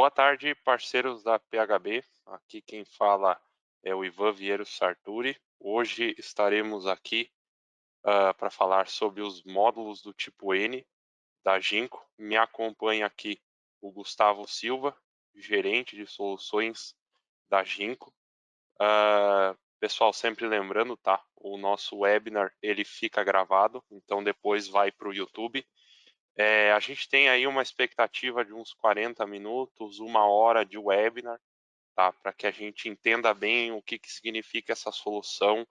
Boa tarde, parceiros da PHB. Aqui quem fala é o Ivan Vieiro Sarturi. Hoje estaremos aqui para falar sobre os módulos do tipo N da Jinko. Me acompanha aqui o Gustavo Silva, gerente de soluções da Jinko. Pessoal, sempre lembrando, tá? O nosso webinar ele fica gravado, então depois vai para o YouTube. A gente tem aí uma expectativa de uns 40 minutos, 1 hora de webinar, tá? Para que a gente entenda bem o que significa essa solução,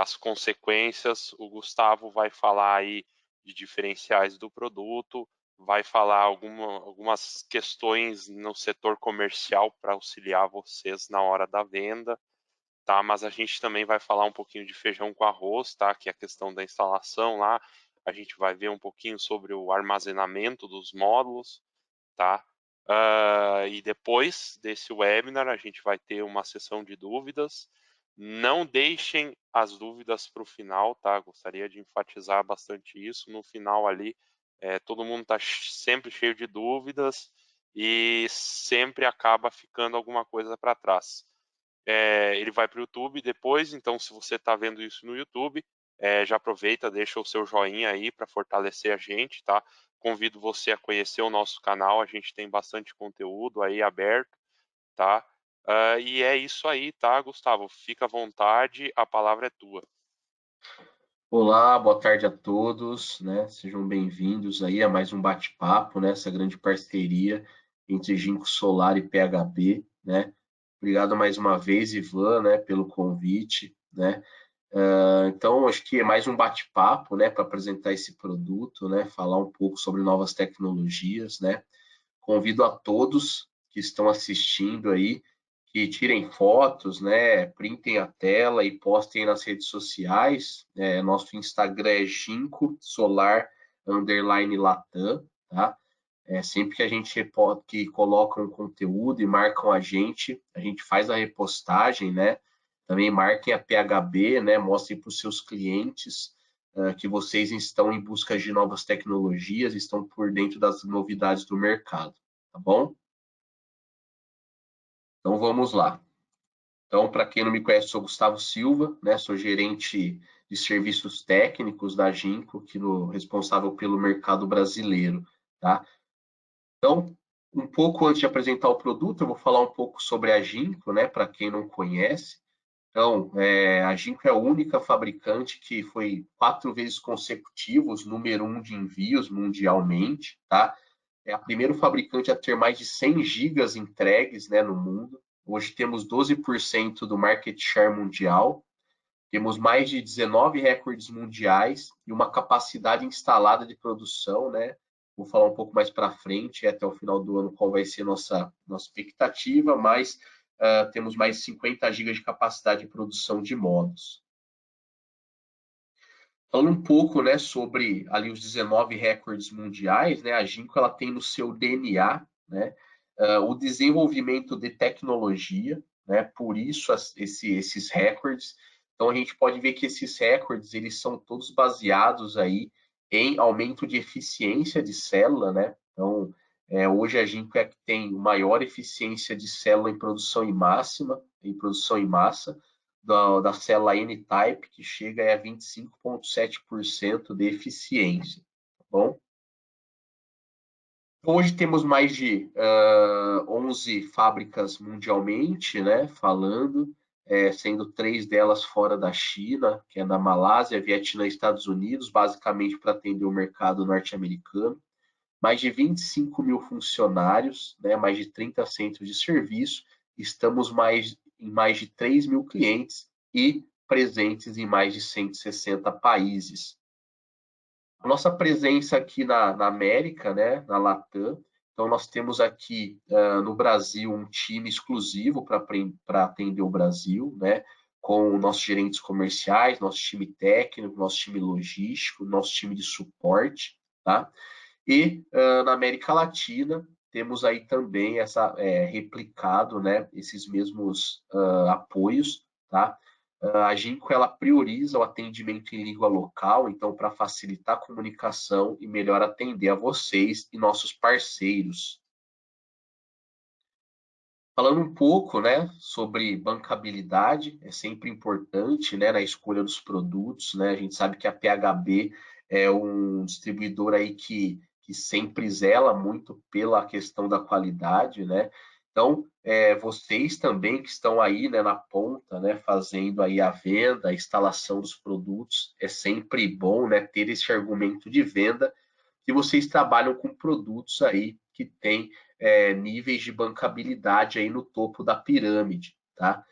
as consequências. O Gustavo vai falar aí de diferenciais do produto, vai falar algumas questões no setor comercial para auxiliar vocês na hora da venda, tá? Mas a gente também vai falar um pouquinho de feijão com arroz, tá? Que é a questão da instalação lá. A gente vai ver um pouquinho sobre o armazenamento dos módulos, tá? E depois desse webinar a gente vai ter uma sessão de dúvidas. Não deixem as dúvidas para o final, tá? Gostaria de enfatizar bastante isso. No final ali, todo mundo está sempre cheio de dúvidas e sempre acaba ficando alguma coisa para trás. Ele vai para o YouTube depois, então se você está vendo isso no YouTube, já aproveita, deixa o seu joinha aí para fortalecer a gente, tá? Convido você a conhecer o nosso canal, a gente tem bastante conteúdo aí aberto, tá? E é isso aí, tá, Gustavo? Fica à vontade, a palavra é tua. Olá, boa tarde a todos, né? Sejam bem-vindos aí a mais um bate-papo, né? Essa grande parceria entre Jinko Solar e PHB, né? Obrigado mais uma vez, Ivan, né, pelo convite, né? Então, acho que é mais um bate-papo, né, para apresentar esse produto, né? Falar um pouco sobre novas tecnologias, né? Convido a todos que estão assistindo aí que tirem fotos, né, printem a tela e postem nas redes sociais. Nosso Instagram é @Jinko_Solar_Latam, tá? Sempre que a gente que coloca um conteúdo e marcam a gente faz a repostagem, né? Também marquem a PHB, né? Mostrem para os seus clientes que vocês estão em busca de novas tecnologias, estão por dentro das novidades do mercado, tá bom? Então vamos lá. Então, para quem não me conhece, sou Gustavo Silva, né? Sou gerente de serviços técnicos da Jinko, responsável pelo mercado brasileiro, tá? Então, um pouco antes de apresentar o produto, eu vou falar um pouco sobre a Jinko, né? Para quem não conhece. Então, a Jinko é a única fabricante que foi 4 vezes consecutivos número 1 de envios mundialmente, tá? É a primeira fabricante a ter mais de 100 gigas entregues, né, no mundo. Hoje temos 12% do market share mundial, temos mais de 19 recordes mundiais e uma capacidade instalada de produção, né? Vou falar um pouco mais para frente, até o final do ano, qual vai ser nossa expectativa, mas temos mais de 50 GB de capacidade de produção de módulos. Falando um pouco, né, sobre ali os 19 recordes mundiais, né, a Jinko ela tem no seu DNA, né, o desenvolvimento de tecnologia, né, por isso esses recordes. Então a gente pode ver que esses recordes eles são todos baseados aí em aumento de eficiência de célula, né? Então hoje a Jinko é que tem maior eficiência de célula em produção em massa da célula N-type, que chega a 25,7% de eficiência, tá bom? Hoje temos mais de 11 fábricas mundialmente, né, falando, sendo 3 delas fora da China, que é na Malásia, Vietnã e Estados Unidos, basicamente para atender o mercado norte-americano. Mais de 25 mil funcionários, né, mais de 30 centros de serviço, estamos em mais de 3 mil clientes e presentes em mais de 160 países. A nossa presença aqui na América, né, na Latam, então nós temos aqui no Brasil um time exclusivo para atender o Brasil, né, com nossos gerentes comerciais, nosso time técnico, nosso time logístico, nosso time de suporte, tá? E na América Latina temos aí também replicado, né, esses mesmos apoios, tá? A Jinko ela prioriza o atendimento em língua local, então para facilitar a comunicação e melhor atender a vocês e nossos parceiros. Falando um pouco, né, sobre bancabilidade, é sempre importante, né, na escolha dos produtos, né? A gente sabe que a PHB é um distribuidor aí que sempre zela muito pela questão da qualidade, né? Então, vocês também que estão aí, né, na ponta, né, fazendo aí a venda, a instalação dos produtos, é sempre bom, né, ter esse argumento de venda que vocês trabalham com produtos aí que têm níveis de bancabilidade aí no topo da pirâmide, tá?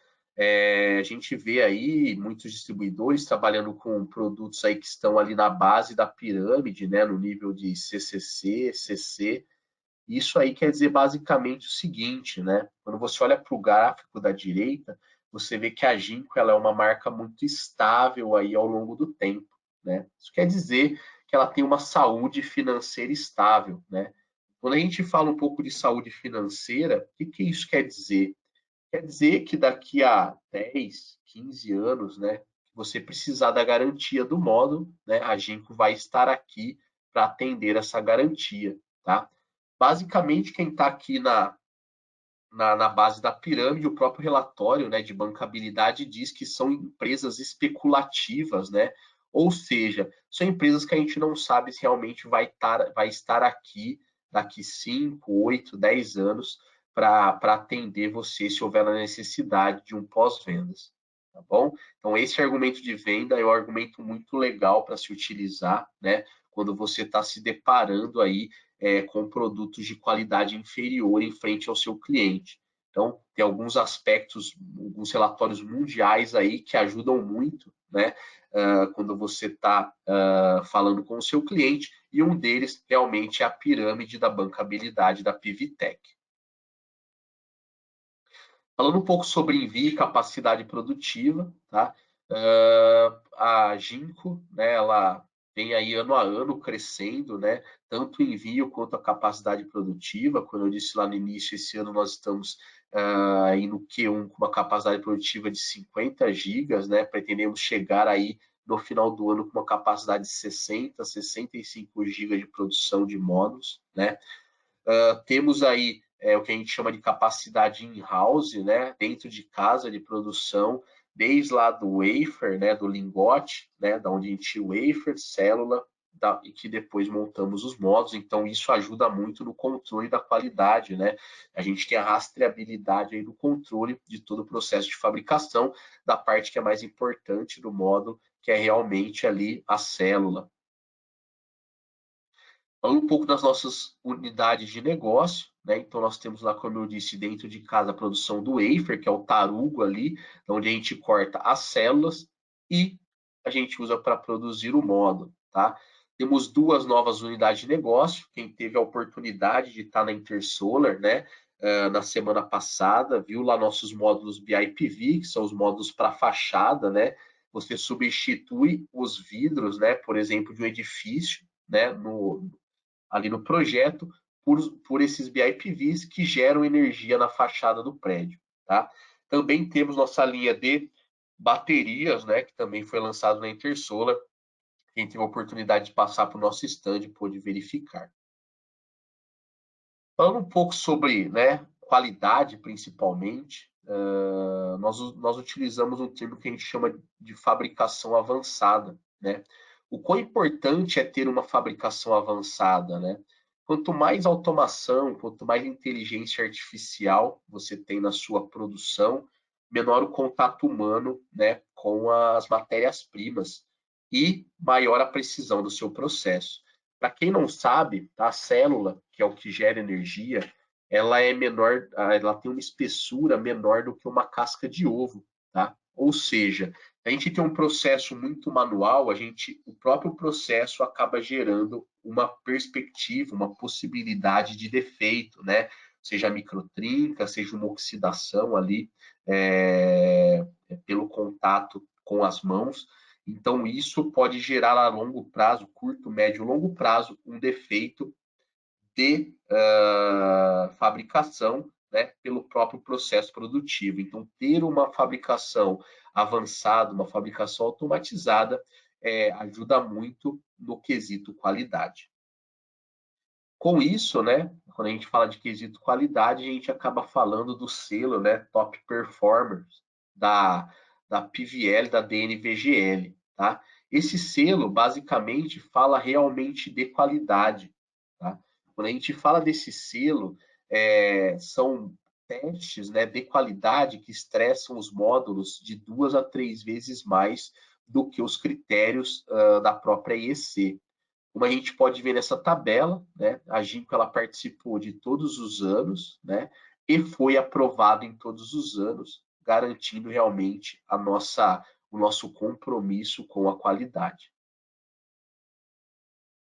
A gente vê aí muitos distribuidores trabalhando com produtos aí que estão ali na base da pirâmide, né, no nível de CCC, CC. Isso aí quer dizer basicamente o seguinte, né? Quando você olha para o gráfico da direita, você vê que a Ginkgo ela é uma marca muito estável aí ao longo do tempo, né? Isso quer dizer que ela tem uma saúde financeira estável, né? Quando a gente fala um pouco de saúde financeira, o que isso quer dizer? Quer dizer que daqui a 10, 15 anos, né, que você precisar da garantia do módulo, né, a Ginkgo vai estar aqui para atender essa garantia, tá? Basicamente, quem está aqui na base da pirâmide, o próprio relatório, né, de bancabilidade diz que são empresas especulativas, né? Ou seja, são empresas que a gente não sabe se realmente vai estar aqui daqui 5, 8, 10 anos para atender você se houver a necessidade de um pós-vendas, tá bom? Então, esse argumento de venda é um argumento muito legal para se utilizar, né? Quando você está se deparando aí com produtos de qualidade inferior em frente ao seu cliente. Então, tem alguns aspectos, alguns relatórios mundiais aí que ajudam muito, né? Quando você está falando com o seu cliente, e um deles realmente é a pirâmide da bancabilidade da Pivitec. Falando um pouco sobre envio e capacidade produtiva, tá? A Ginkgo, né, ela vem aí ano a ano crescendo, né? Tanto o envio quanto a capacidade produtiva. Como eu disse lá no início, esse ano nós estamos aí no Q1 com uma capacidade produtiva de 50 gigas, né? Pretendemos chegar aí no final do ano com uma capacidade de 60, 65 gigas de produção de módulos, né? Temos aí o que a gente chama de capacidade in-house, né, dentro de casa de produção, desde lá do wafer, né, do lingote, né, da onde a gente tira o wafer, célula, e que depois montamos os módulos. Então, isso ajuda muito no controle da qualidade, né? A gente tem a rastreabilidade aí do controle de todo o processo de fabricação, da parte que é mais importante do módulo, que é realmente ali a célula. Falando um pouco das nossas unidades de negócio, né? Então, nós temos lá, como eu disse, dentro de casa a produção do wafer, que é o tarugo ali, onde a gente corta as células e a gente usa para produzir o módulo, tá? Temos duas novas unidades de negócio. Quem teve a oportunidade de estar na Intersolar, né? Na semana passada, viu lá nossos módulos BIPV, que são os módulos para fachada, né? Você substitui os vidros, né? Por exemplo, de um edifício, né? Ali no projeto por esses BIPVs que geram energia na fachada do prédio, tá? Também temos nossa linha de baterias, né, que também foi lançado na Intersolar. Quem teve a oportunidade de passar para o nosso stand pôde verificar. Falando um pouco sobre, né, qualidade, principalmente, nós utilizamos um termo que a gente chama de fabricação avançada, né? O quão importante é ter uma fabricação avançada, né? Quanto mais automação, quanto mais inteligência artificial você tem na sua produção, menor o contato humano, né, com as matérias-primas e maior a precisão do seu processo. Para quem não sabe, a célula, que é o que gera energia, ela é menor, ela tem uma espessura menor do que uma casca de ovo, tá? Ou seja, a gente tem um processo muito manual, o próprio processo acaba gerando uma perspectiva, uma possibilidade de defeito, né? Seja microtrinca, seja uma oxidação ali pelo contato com as mãos. Então, isso pode gerar a longo prazo, curto, médio, longo prazo, um defeito de fabricação, né, pelo próprio processo produtivo. Então, ter uma fabricação avançada, uma fabricação automatizada, ajuda muito no quesito qualidade. Com isso, né, quando a gente fala de quesito qualidade, a gente acaba falando do selo, né, Top Performers da, da PVL, da DNVGL, tá? Esse selo, basicamente, fala realmente de qualidade, tá? Quando a gente fala desse selo, são testes, né, de qualidade que estressam os módulos de 2 a 3 vezes mais do que os critérios da própria IEC. Como a gente pode ver nessa tabela, né, a Ginkgo ela participou de todos os anos, né, e foi aprovado em todos os anos, garantindo realmente o nosso compromisso com a qualidade.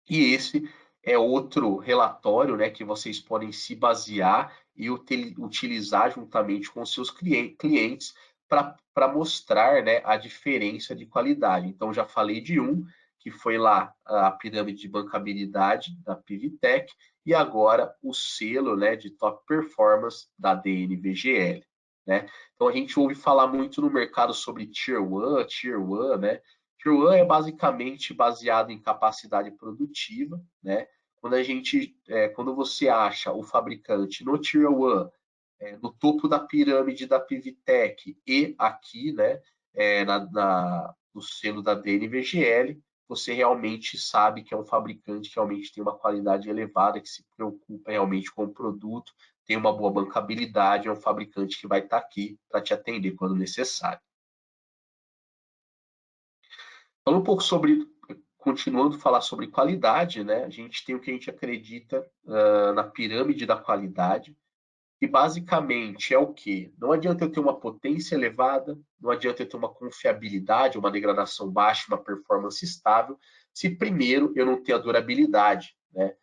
E esse é outro relatório, né, que vocês podem se basear e utilizar juntamente com seus clientes para mostrar, né, a diferença de qualidade. Então, já falei de um, que foi lá a pirâmide de bancabilidade da Pivitec, e agora o selo, né, de top performance da DNVGL. Né? Então, a gente ouve falar muito no mercado sobre Tier 1, né? Tier 1 é basicamente baseado em capacidade produtiva, né? Quando você acha o fabricante no Tier 1, no topo da pirâmide da Pivitec e aqui, né, no selo da DNVGL, você realmente sabe que é um fabricante que realmente tem uma qualidade elevada, que se preocupa realmente com o produto, tem uma boa bancabilidade, é um fabricante que vai estar aqui para te atender quando necessário. Falando um pouco continuando a falar sobre qualidade, né? A gente tem o que a gente acredita na pirâmide da qualidade, que basicamente é o quê? Não adianta eu ter uma potência elevada, não adianta eu ter uma confiabilidade, uma degradação baixa, uma performance estável, se primeiro eu não ter a durabilidade, né?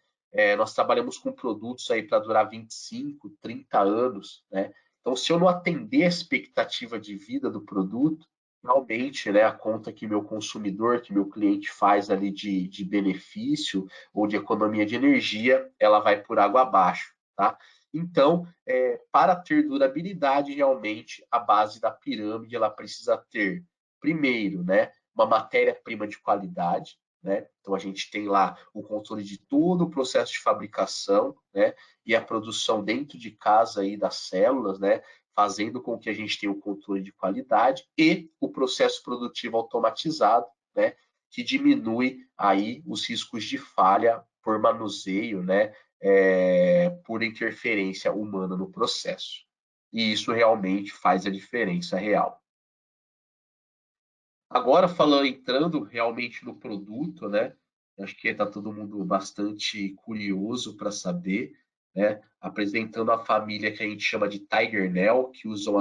Nós trabalhamos com produtos aí para durar 25, 30 anos, né? Então, se eu não atender a expectativa de vida do produto, realmente, né, a conta que meu consumidor, que meu cliente faz ali de benefício ou de economia de energia, ela vai por água abaixo, tá? Então, para ter durabilidade, realmente, a base da pirâmide ela precisa ter, primeiro, né, uma matéria-prima de qualidade, né? Então, a gente tem lá o controle de todo o processo de fabricação, né, e a produção dentro de casa aí das células, né, fazendo com que a gente tenha o controle de qualidade e o processo produtivo automatizado, né, que diminui aí os riscos de falha por manuseio, né, por interferência humana no processo. E isso realmente faz a diferença real. Agora, entrando realmente no produto, né? Acho que está todo mundo bastante curioso para saber, né? Apresentando a família que a gente chama de Tigernel, que usam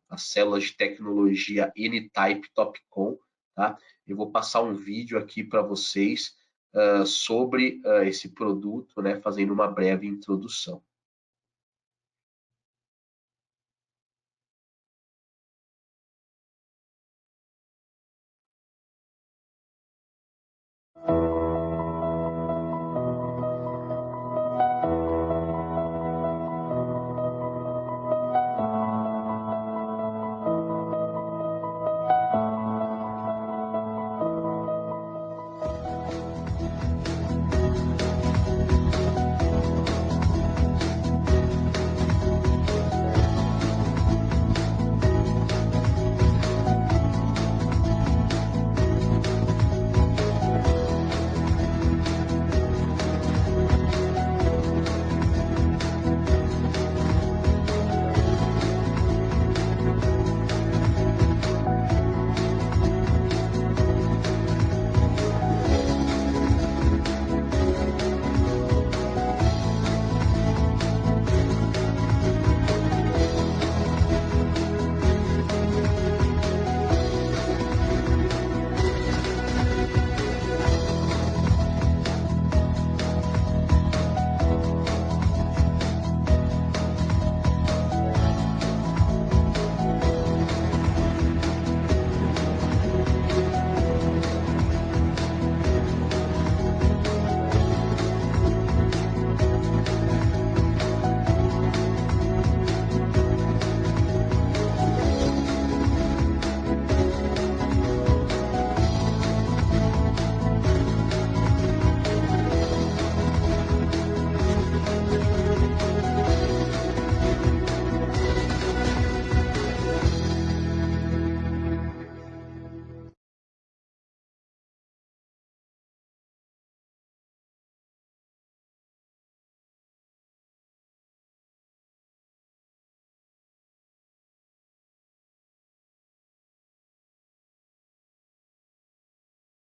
as células de tecnologia N-Type Topcon, tá? Eu vou passar um vídeo aqui para vocês sobre esse produto, né? Fazendo uma breve introdução.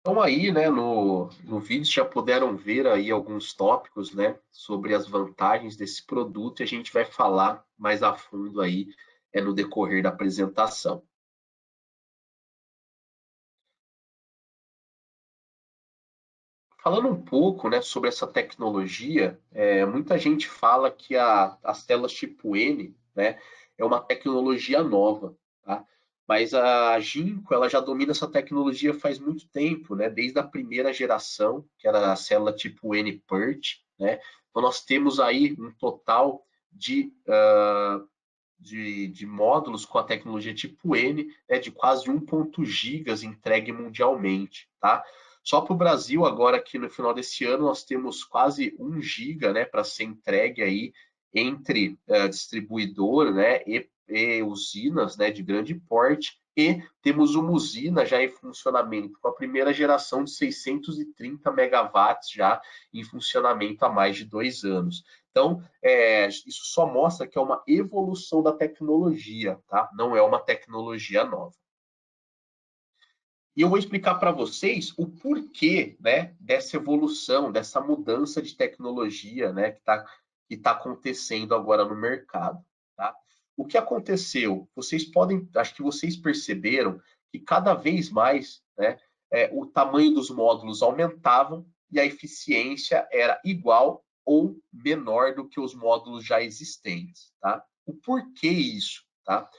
Então aí, né, no vídeo já puderam ver aí alguns tópicos, né, sobre as vantagens desse produto e a gente vai falar mais a fundo aí no decorrer da apresentação. Falando um pouco, né, sobre essa tecnologia, muita gente fala que as telas tipo N, né, é uma tecnologia nova, tá? Mas a Jinko, ela já domina essa tecnologia faz muito tempo, né? Desde a primeira geração, que era a célula tipo N-PERT, né? Então nós temos aí um total de módulos com a tecnologia tipo N, né, de quase 1.0 gigas entregue mundialmente, tá? Só para o Brasil, agora aqui no final desse ano, nós temos quase 1 giga, né, para ser entregue aí entre distribuidor, né, e usinas, né, de grande porte, e temos uma usina já em funcionamento, com a primeira geração de 630 megawatts já em funcionamento há mais de 2 anos. Então, isso só mostra que é uma evolução da tecnologia, tá? Não é uma tecnologia nova. E eu vou explicar para vocês o porquê, né, dessa evolução, dessa mudança de tecnologia, né, que tá acontecendo agora no mercado, tá? O que aconteceu? Acho que vocês perceberam que cada vez mais, né, o tamanho dos módulos aumentavam e a eficiência era igual ou menor do que os módulos já existentes, tá? O porquê isso, tá?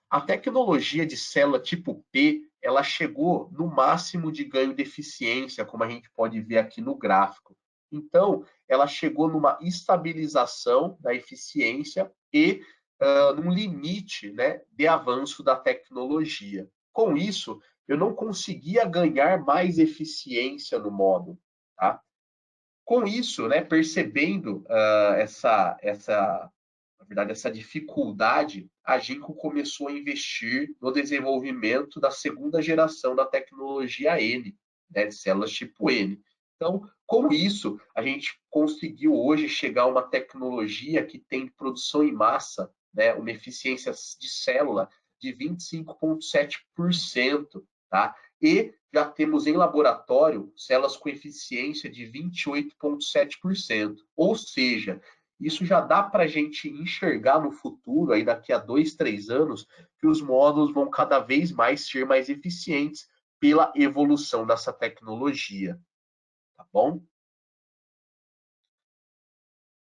A tecnologia de célula tipo P, ela chegou no máximo de ganho de eficiência, como a gente pode ver aqui no gráfico. Então, ela chegou numa estabilização da eficiência e num limite, né, de avanço da tecnologia. Com isso, eu não conseguia ganhar mais eficiência no módulo, tá? Com isso, né, percebendo na verdade, essa dificuldade, a Jinko começou a investir no desenvolvimento da segunda geração da tecnologia N, né, de células tipo N. Então, com isso, a gente conseguiu hoje chegar a uma tecnologia que tem produção em massa, né, uma eficiência de célula de 25,7%, tá? E já temos em laboratório células com eficiência de 28,7%. Ou seja, isso já dá para a gente enxergar no futuro, aí daqui a 2, 3 anos, que os módulos vão cada vez mais ser mais eficientes pela evolução dessa tecnologia, tá bom?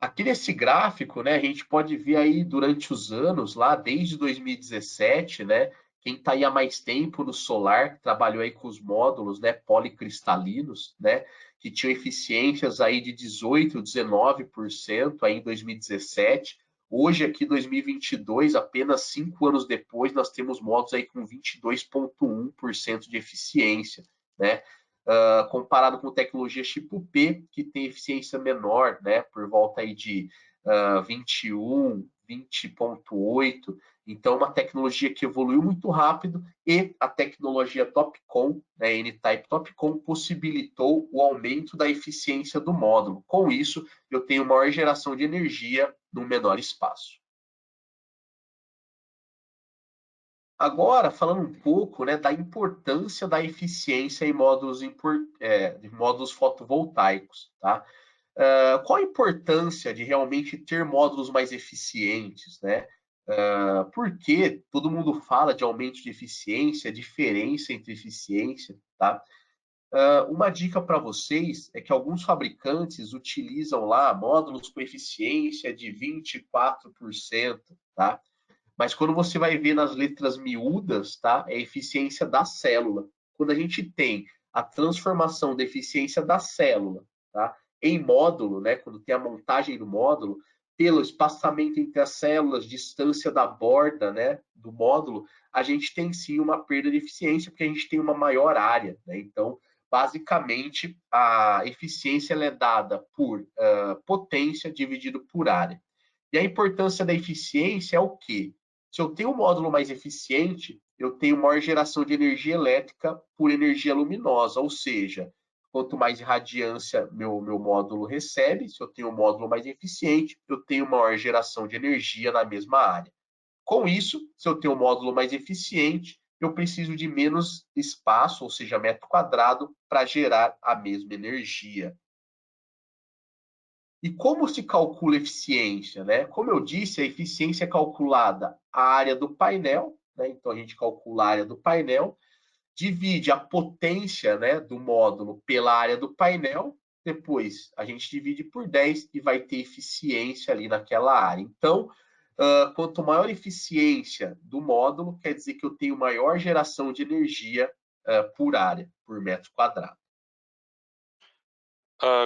Aqui nesse gráfico, né, a gente pode ver aí durante os anos, lá desde 2017, né, quem está aí há mais tempo no solar, que trabalhou aí com os módulos, né, policristalinos, né, que tinham eficiências aí de 18, 19% aí em 2017. Hoje, aqui 2022, apenas 5 anos depois, nós temos módulos aí com 22,1% de eficiência, né? Comparado com tecnologias tipo P, que tem eficiência menor, né, por volta aí de 21, 20,8. Então, uma tecnologia que evoluiu muito rápido e a tecnologia TOPCon, né, N-Type TOPCon, possibilitou o aumento da eficiência do módulo. Com isso, eu tenho maior geração de energia num menor espaço. Agora, falando um pouco, né, da importância da eficiência em módulos fotovoltaicos, tá? Qual a importância de realmente ter módulos mais eficientes, né? Porque todo mundo fala de aumento de eficiência, diferença entre eficiência, tá? Uma dica para vocês é que alguns fabricantes utilizam lá módulos com eficiência de 24%, tá? Mas quando você vai ver nas letras miúdas, tá? É a eficiência da célula. Quando a gente tem a transformação da eficiência da célula, tá? Em módulo, né? Quando tem a montagem do módulo, pelo espaçamento entre as células, distância da borda, né? Do módulo, a gente tem sim uma perda de eficiência porque a gente tem uma maior área, né? Então, basicamente, a eficiência ela é dada por potência dividido por área. E a importância da eficiência é o quê? Se eu tenho um módulo mais eficiente, eu tenho maior geração de energia elétrica por energia luminosa, ou seja, quanto mais radiância meu módulo recebe, se eu tenho um módulo mais eficiente, eu tenho maior geração de energia na mesma área. Com isso, se eu tenho um módulo mais eficiente, eu preciso de menos espaço, ou seja, metro quadrado, para gerar a mesma energia. E como se calcula eficiência, né? Como eu disse, a eficiência é calculada a área do painel, né? Então a gente calcula a área do painel, divide a potência, né, do módulo pela área do painel, depois a gente divide por 10 e vai ter eficiência ali naquela área. Então, quanto maior a eficiência do módulo, quer dizer que eu tenho maior geração de energia por área, por metro quadrado.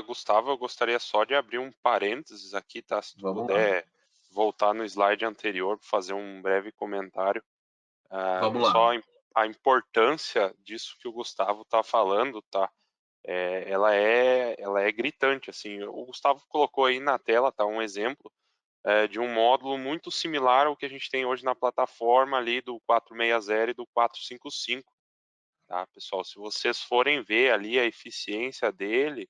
Gustavo, eu gostaria só de abrir um parênteses aqui, tá? Se tu Vamos lá. puder voltar no slide anterior para fazer um breve comentário. Vamos lá. Pessoal, a importância disso que o Gustavo está falando, tá? Ela é gritante, assim. O Gustavo colocou aí na tela, tá? Um exemplo de um módulo muito similar ao que a gente tem hoje na plataforma ali do 460 e do 455, tá, pessoal? Se vocês forem ver ali a eficiência dele,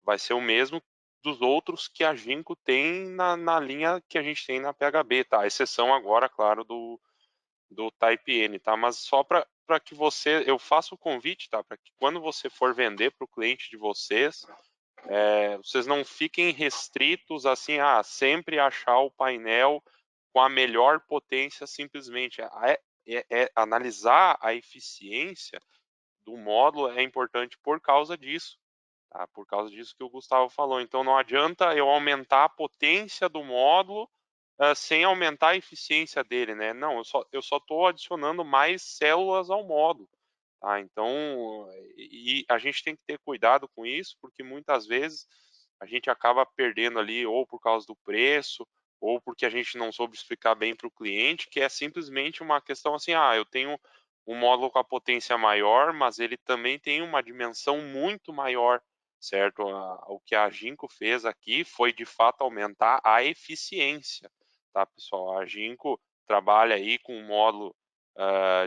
vai ser o mesmo dos outros que a Jinko tem na linha que a gente tem na PHB, tá? A exceção agora, claro, do Type N, tá? Mas só para que eu faço o convite, tá? Para que quando você for vender para o cliente de vocês, vocês não fiquem restritos assim a sempre achar o painel com a melhor potência simplesmente. Analisar a eficiência do módulo é importante por causa disso. Tá? Por causa disso que o Gustavo falou. Então não adianta eu aumentar a potência do módulo sem aumentar a eficiência dele, né? Não, eu só estou adicionando mais células ao módulo. Tá? Então, e a gente tem que ter cuidado com isso, porque muitas vezes a gente acaba perdendo ali, ou por causa do preço, ou porque a gente não soube explicar bem para o cliente, que é simplesmente uma questão assim, eu tenho um módulo com a potência maior, mas ele também tem uma dimensão muito maior, certo? O que a Jinko fez aqui foi, de fato, aumentar a eficiência, tá, pessoal? A Jinko trabalha aí com um módulo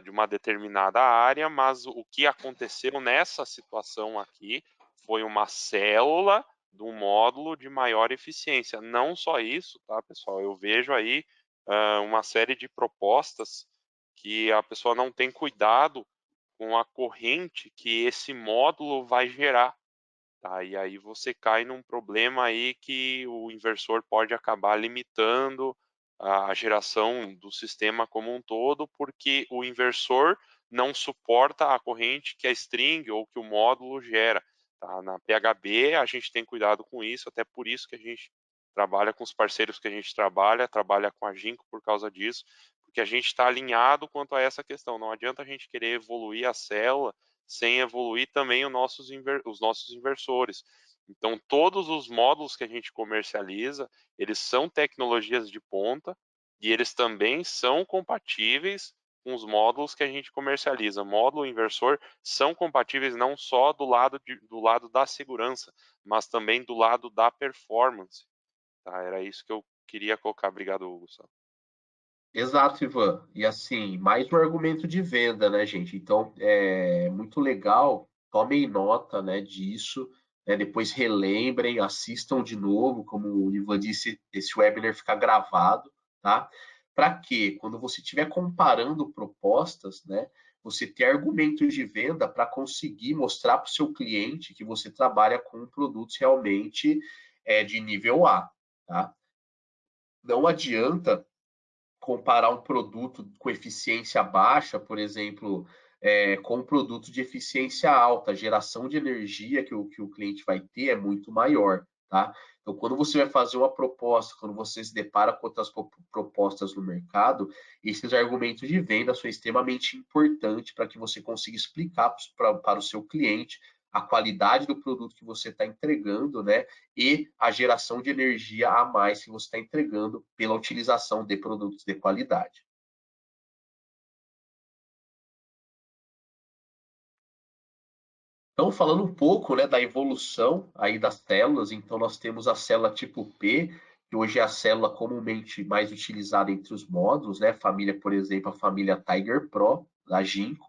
de uma determinada área, mas o que aconteceu nessa situação aqui foi uma célula do módulo de maior eficiência. Não só isso, tá, pessoal? Eu vejo aí uma série de propostas que a pessoa não tem cuidado com a corrente que esse módulo vai gerar. Tá? E aí você cai num problema aí que o inversor pode acabar limitando a geração do sistema como um todo, porque o inversor não suporta a corrente que a string ou que o módulo gera. Tá? Na PHB a gente tem cuidado com isso, até por isso que a gente trabalha com os parceiros que a gente trabalha com a Jinko por causa disso, porque a gente está alinhado quanto a essa questão. Não adianta a gente querer evoluir a célula sem evoluir também os nossos inversores. Então, todos os módulos que a gente comercializa, eles são tecnologias de ponta e eles também são compatíveis com os módulos que a gente comercializa. Módulo e inversor são compatíveis não só do lado da segurança, mas também do lado da performance. Tá? Era isso que eu queria colocar. Obrigado, Hugo. Exato, Ivan. E assim, mais um argumento de venda, né, gente? Então, é muito legal. Tomem nota, né, disso. Né? Depois relembrem, assistam de novo. Como o Ivan disse, esse webinar fica gravado, tá? Para quê? Quando você estiver comparando propostas, né, você ter argumentos de venda para conseguir mostrar para o seu cliente que você trabalha com produtos realmente de nível A, tá? Não adianta comparar um produto com eficiência baixa, por exemplo, com um produto de eficiência alta, a geração de energia que o cliente vai ter é muito maior, tá? Então, quando você vai fazer uma proposta, quando você se depara com outras propostas no mercado, esses argumentos de venda são extremamente importantes para que você consiga explicar para o seu cliente a qualidade do produto que você está entregando, né? E a geração de energia a mais que você está entregando pela utilização de produtos de qualidade. Então, falando um pouco, né, da evolução aí das células, então nós temos a célula tipo P, que hoje é a célula comumente mais utilizada entre os módulos, né? Família, por exemplo, a família Tiger Pro, da Jinko.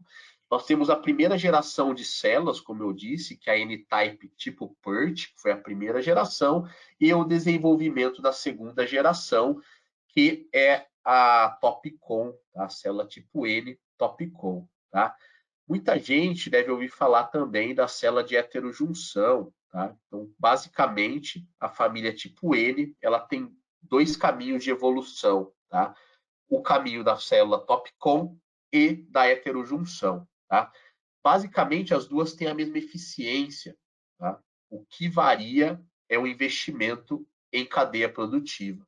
Nós temos a primeira geração de células, como eu disse, que é a N-Type tipo PERT, que foi a primeira geração, e o desenvolvimento da segunda geração, que é a TOPCon, a célula tipo N TOPCon. tá? Muita gente deve ouvir falar também da célula de heterojunção, tá? Então, basicamente, a família tipo N, ela tem dois caminhos de evolução, tá? O caminho da célula TOPCon e da heterojunção, tá? Basicamente, as duas têm a mesma eficiência, tá? O que varia é o investimento em cadeia produtiva.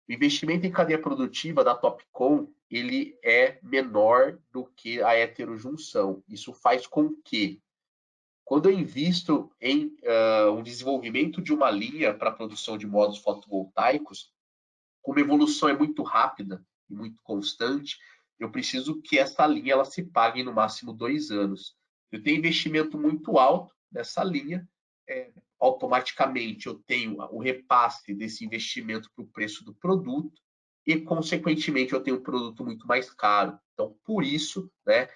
O investimento em cadeia produtiva da Topcon, ele é menor do que a heterojunção. Isso faz com que, quando eu invisto em um desenvolvimento de uma linha para a produção de módulos fotovoltaicos, como a evolução é muito rápida e muito constante, eu preciso que essa linha ela se pague em no máximo 2 anos. Eu tenho investimento muito alto nessa linha, automaticamente eu tenho o repasse desse investimento para o preço do produto e, consequentemente, eu tenho um produto muito mais caro. Então, por isso, né,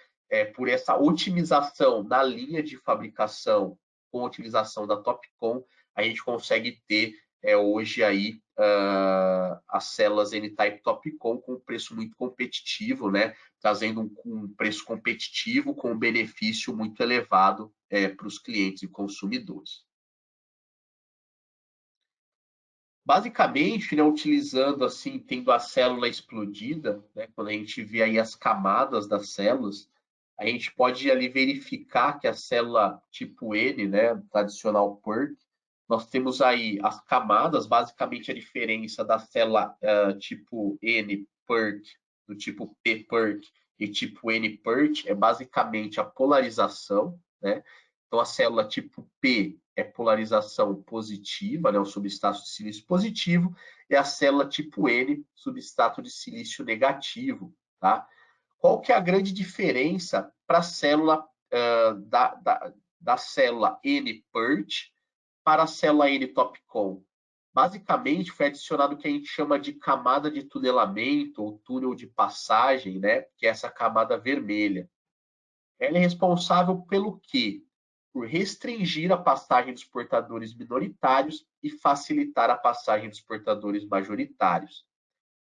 por essa otimização na linha de fabricação com a utilização da Topcon, a gente consegue ter hoje aí as células N-Type Topcon com um preço muito competitivo, né, trazendo um preço competitivo com um benefício muito elevado para os clientes e consumidores. Basicamente, né, utilizando assim, tendo a célula explodida, né, quando a gente vê aí as camadas das células, a gente pode ali verificar que a célula tipo N, né, tradicional PERC, nós temos aí as camadas, basicamente a diferença da célula tipo N PERC, do tipo P PERC e tipo N PERC é basicamente a polarização, né? Então a célula tipo P é polarização positiva, né, o substrato de silício positivo, e a célula tipo N, substrato de silício negativo, tá? Qual que é a grande diferença para a célula da célula N-PERT para a célula N-TOPCon? Basicamente, foi adicionado o que a gente chama de camada de tunelamento ou túnel de passagem, né? Que é essa camada vermelha. Ela é responsável pelo quê? Por restringir a passagem dos portadores minoritários e facilitar a passagem dos portadores majoritários.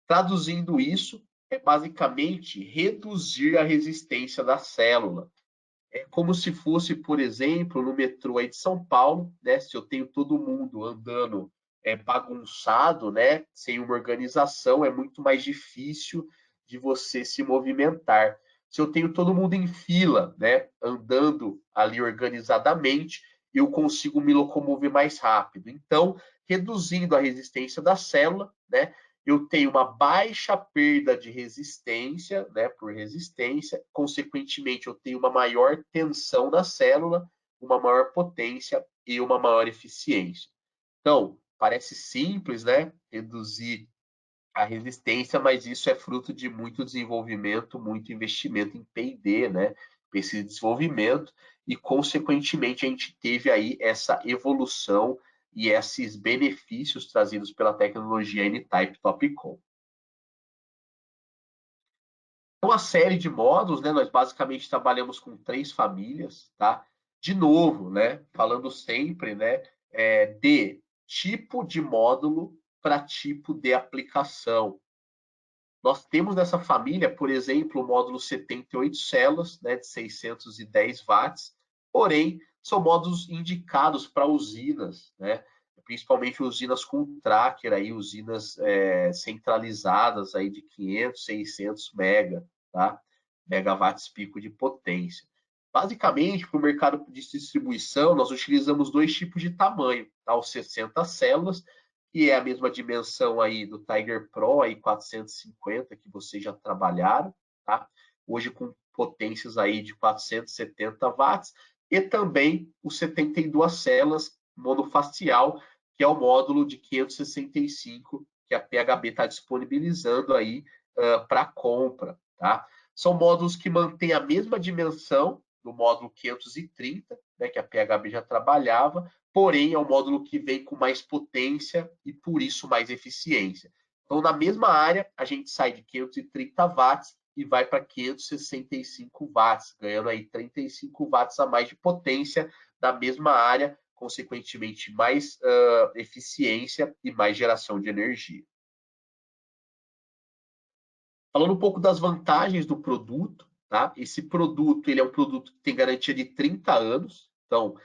Traduzindo isso, é basicamente reduzir a resistência da célula. É como se fosse, por exemplo, no metrô aí de São Paulo, né? Se eu tenho todo mundo andando bagunçado, né? Sem uma organização, é muito mais difícil de você se movimentar. Se eu tenho todo mundo em fila, né? Andando ali organizadamente, eu consigo me locomover mais rápido. Então, reduzindo a resistência da célula, né? Eu tenho uma baixa perda de resistência, né, por resistência, consequentemente, eu tenho uma maior tensão na célula, uma maior potência e uma maior eficiência. Então, parece simples, né, reduzir a resistência, mas isso é fruto de muito desenvolvimento, muito investimento em P&D, né, pesquisa de desenvolvimento, e, consequentemente, a gente teve aí essa evolução e esses benefícios trazidos pela tecnologia N-Type Topcon. Então, a série de módulos, né, nós basicamente trabalhamos com 3 famílias, tá? De novo, né, falando sempre, né, de tipo de módulo para tipo de aplicação. Nós temos nessa família, por exemplo, o módulo 78 células, né, de 610 watts, porém, são módulos indicados para usinas, né, principalmente usinas com tracker, aí, usinas centralizadas aí de 500, 600 tá? Megawatts pico de potência. Basicamente, para o mercado de distribuição, nós utilizamos 2 tipos de tamanho, tá? Os 60 células, que é a mesma dimensão aí do Tiger Pro aí 450 que vocês já trabalharam, tá? Hoje com potências aí de 470 watts e também os 72 células monofacial, que é o módulo de 565 que a PHB está disponibilizando aí para compra, tá? São módulos que mantêm a mesma dimensão do módulo 530, né, que a PHB já trabalhava, porém é um módulo que vem com mais potência e por isso mais eficiência. Então, na mesma área, a gente sai de 530 watts e vai para 565 watts, ganhando aí 35 watts a mais de potência da mesma área, consequentemente mais eficiência e mais geração de energia. Falando um pouco das vantagens do produto, tá? Esse produto, ele é um produto que tem garantia de 30 anos, então,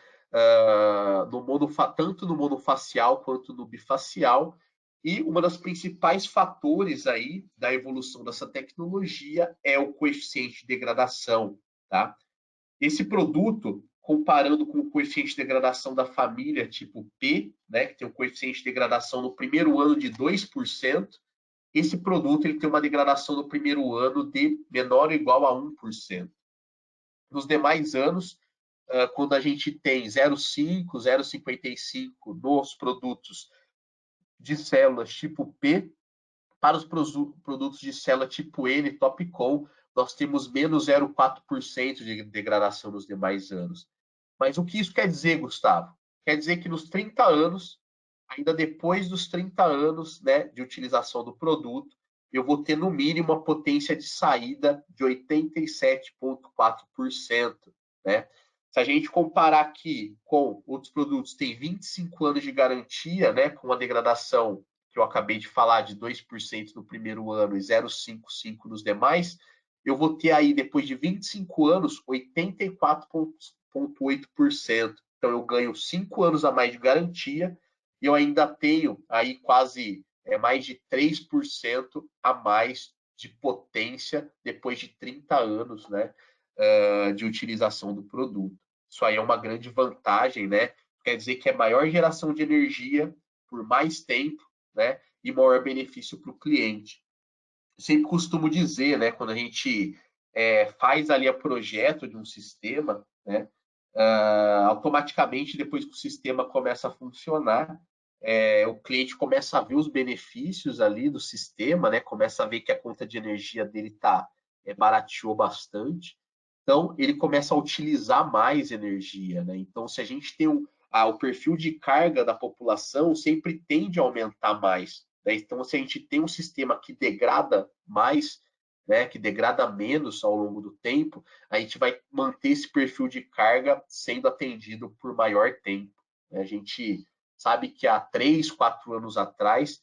tanto no monofacial quanto no bifacial, e uma das principais fatores aí da evolução dessa tecnologia é o coeficiente de degradação, tá? Esse produto, comparando com o coeficiente de degradação da família tipo P, né, que tem um coeficiente de degradação no primeiro ano de 2%, esse produto ele tem uma degradação no primeiro ano de menor ou igual a 1%. Nos demais anos, quando a gente tem 0,5, 0,55 nos produtos de células tipo P, para os produtos de célula tipo N, Topcon, nós temos menos 0,4% de degradação nos demais anos. Mas o que isso quer dizer, Gustavo? Quer dizer que nos 30 anos, ainda depois dos 30 anos, né, de utilização do produto, eu vou ter no mínimo a potência de saída de 87,4%. Né? Se a gente comparar aqui com outros produtos, tem 25 anos de garantia, né, com a degradação que eu acabei de falar de 2% no primeiro ano e 0,55% nos demais, eu vou ter aí, depois de 25 anos, 84,8%. Então, eu ganho 5 anos a mais de garantia e eu ainda tenho aí quase mais de 3% a mais de potência depois de 30 anos, né, de utilização do produto. Isso aí é uma grande vantagem, né? Quer dizer que é maior geração de energia por mais tempo, né? E maior benefício para o cliente. Eu sempre costumo dizer, né? Quando a gente faz ali o projeto de um sistema, né? Automaticamente, depois que o sistema começa a funcionar, o cliente começa a ver os benefícios ali do sistema, né? Começa a ver que a conta de energia dele barateou bastante. Então, ele começa a utilizar mais energia, né? Então, se a gente tem o perfil de carga da população, sempre tende a aumentar mais. Né? Então, se a gente tem um sistema que degrada mais, né, que degrada menos ao longo do tempo, a gente vai manter esse perfil de carga sendo atendido por maior tempo. Né? A gente sabe que há 3, 4 anos atrás,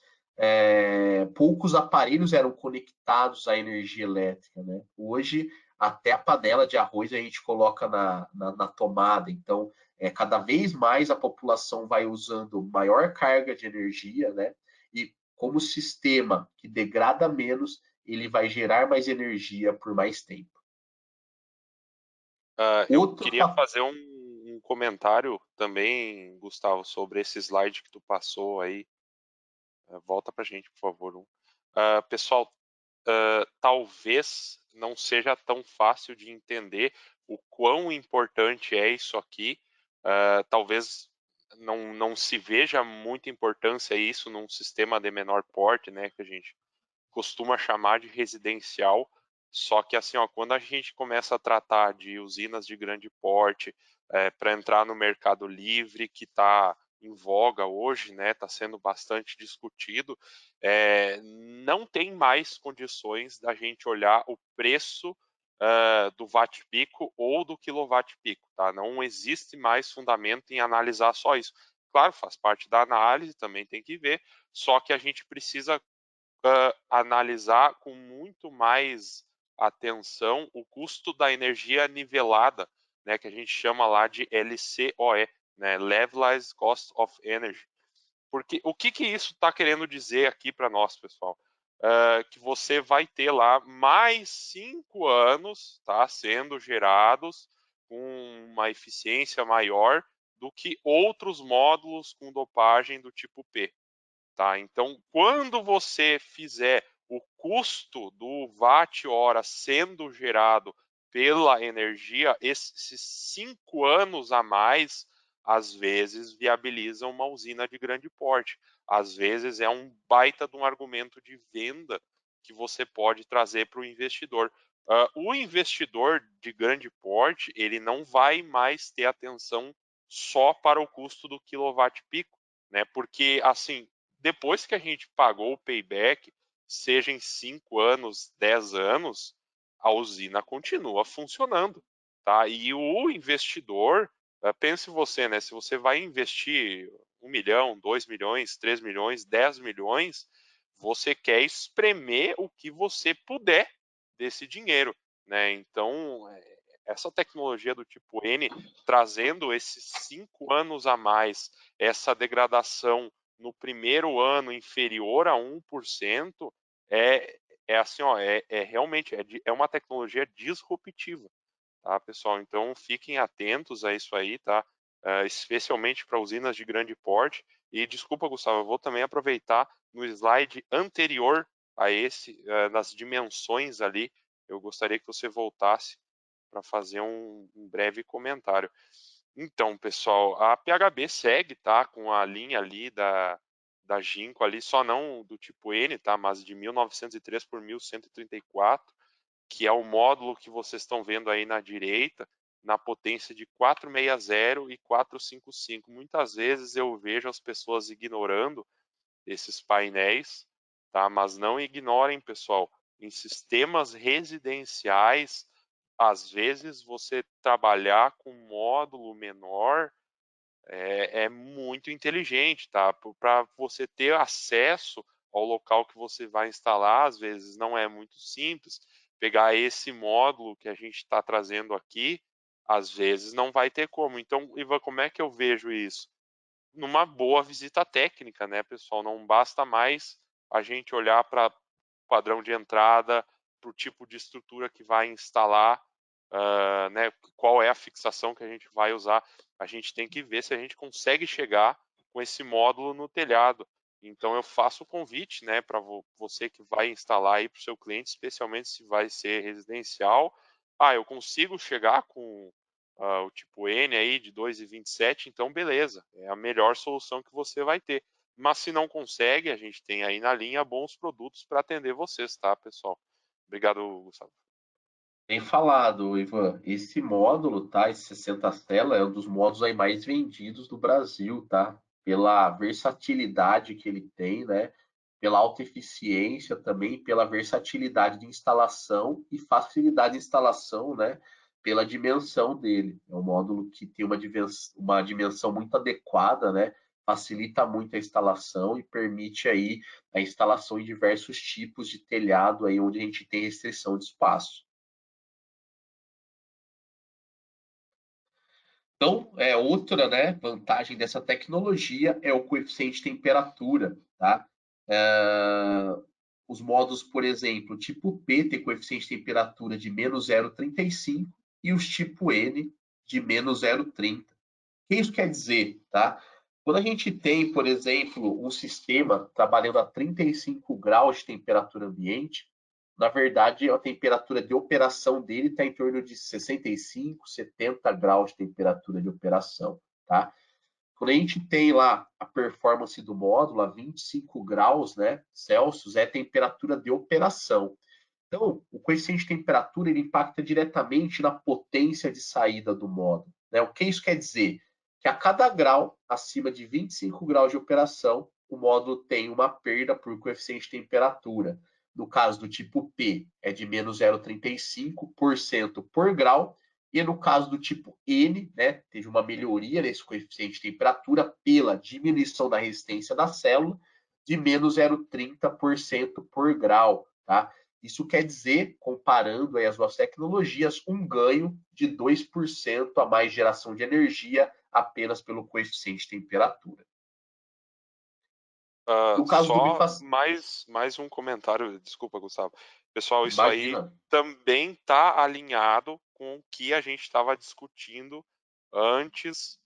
poucos aparelhos eram conectados à energia elétrica. Né? Hoje, até a panela de arroz a gente coloca na tomada. Então, cada vez mais a população vai usando maior carga de energia, né? E como sistema que degrada menos, ele vai gerar mais energia por mais tempo. Eu Outro queria fator. fazer um comentário também, Gustavo, sobre esse slide que tu passou aí. Volta para a gente, por favor. Pessoal, talvez não seja tão fácil de entender o quão importante é isso aqui. Talvez não se veja muita importância isso num sistema de menor porte, né, que a gente costuma chamar de residencial. Só que assim, ó, quando a gente começa a tratar de usinas de grande porte para entrar no mercado livre, que está em voga hoje, né, está sendo bastante discutido, não tem mais condições da gente olhar o preço do watt-pico ou do quilowatt-pico, tá? Não existe mais fundamento em analisar só isso. Claro, faz parte da análise, também tem que ver, só que a gente precisa analisar com muito mais atenção o custo da energia nivelada, né, que a gente chama lá de LCOE, né, Levelized Cost of Energy. Porque o que isso está querendo dizer aqui para nós, pessoal? Que você vai ter lá mais 5 anos, tá, sendo gerados com uma eficiência maior do que outros módulos com dopagem do tipo P. Tá? Então, quando você fizer o custo do watt-hora sendo gerado pela energia, esses 5 anos a mais, às vezes, viabilizam uma usina de grande porte. Às vezes, é um baita de um argumento de venda que você pode trazer para o investidor. O investidor de grande porte, ele não vai mais ter atenção só para o custo do quilowatt-pico, né? Porque, assim, depois que a gente pagou o payback, seja em 5 anos, 10 anos, a usina continua funcionando, tá? E o investidor, pense você, né? Se você vai investir 1 milhão, 2 milhões, 3 milhões, 10 milhões, você quer espremer o que você puder desse dinheiro. né? Então, essa tecnologia do tipo N, trazendo esses 5 anos a mais, essa degradação no primeiro ano inferior a 1%, é assim, ó, realmente é uma tecnologia disruptiva, tá, pessoal? Então fiquem atentos a isso aí, tá? Especialmente para usinas de grande porte. E desculpa, Gustavo, eu vou também aproveitar no slide anterior a esse, nas dimensões ali, eu gostaria que você voltasse para fazer um breve comentário. Então, pessoal, a PHB segue, tá, com a linha ali da Ginkgo ali, só não do tipo N, tá, mas de 1903 por 1134, que é o módulo que vocês estão vendo aí na direita, na potência de 460 e 455. Muitas vezes eu vejo as pessoas ignorando esses painéis, tá? Mas não ignorem, pessoal, em sistemas residenciais, às vezes você trabalhar com módulo menor é muito inteligente, tá? Para você ter acesso ao local que você vai instalar, às vezes não é muito simples. Pegar esse módulo que a gente está trazendo aqui, às vezes não vai ter como. Então, Ivan, como é que eu vejo isso? Numa boa visita técnica, né, pessoal? Não basta mais a gente olhar para padrão de entrada, para o tipo de estrutura que vai instalar, né, qual é a fixação que a gente vai usar. A gente tem que ver se a gente consegue chegar com esse módulo no telhado. Então eu faço o convite, né, para você que vai instalar aí para o seu cliente, especialmente se vai ser residencial. Eu consigo chegar com o tipo N aí de 2,27, então beleza, é a melhor solução que você vai ter. Mas se não consegue, a gente tem aí na linha bons produtos para atender vocês, tá, pessoal? Obrigado, Gustavo. Bem falado, Ivan. Esse módulo, tá? Esse 60 tela é um dos módulos aí mais vendidos do Brasil, tá? Pela versatilidade que ele tem, né? Pela alta eficiência também, pela versatilidade de instalação e facilidade de instalação, né? Pela dimensão dele. É um módulo que tem uma dimensão muito adequada, né? Facilita muito a instalação e permite aí a instalação em diversos tipos de telhado aí onde a gente tem restrição de espaço. Então, outra, né, vantagem dessa tecnologia é o coeficiente de temperatura, tá? É, os modos, por exemplo, tipo P tem coeficiente de temperatura de menos 0,35 e os tipo N de menos 0,30. O que isso quer dizer, tá? Quando a gente tem, por exemplo, um sistema trabalhando a 35 graus de temperatura ambiente, na verdade, a temperatura de operação dele está em torno de 65, 70 graus de temperatura de operação, tá? Quando a gente tem lá a performance do módulo a 25 graus, né, Celsius, é a temperatura de operação. Então, o coeficiente de temperatura ele impacta diretamente na potência de saída do módulo, né? O que isso quer dizer? Que a cada grau acima de 25 graus de operação, o módulo tem uma perda por coeficiente de temperatura. No caso do tipo P, é de menos 0,35% por grau, e no caso do tipo N, né, teve uma melhoria nesse coeficiente de temperatura pela diminuição da resistência da célula de menos 0,30% por grau, tá? Isso quer dizer, comparando aí as duas tecnologias, um ganho de 2% a mais geração de energia apenas pelo coeficiente de temperatura. No caso do Só bifac... mais um comentário, desculpa, Gustavo. Pessoal, isso aí Imagina. também está alinhado com o que a gente estava discutindo antes,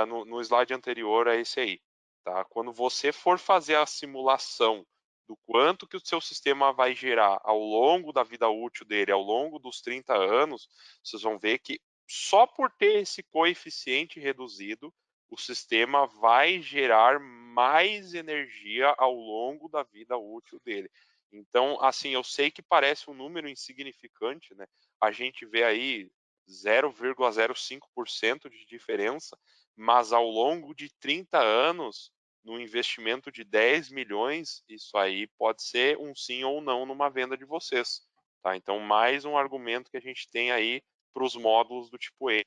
no slide anterior a esse aí, tá? Quando você for fazer a simulação do quanto que o seu sistema vai gerar ao longo da vida útil dele, ao longo dos 30 anos, vocês vão ver que só por ter esse coeficiente reduzido, o sistema vai gerar mais energia ao longo da vida útil dele. Então, assim, eu sei que parece um número insignificante, né? A gente vê aí 0,05% de diferença, mas ao longo de 30 anos, no investimento de 10 milhões, isso aí pode ser um sim ou não numa venda de vocês. Tá? Então, mais um argumento que a gente tem aí para os módulos do tipo E.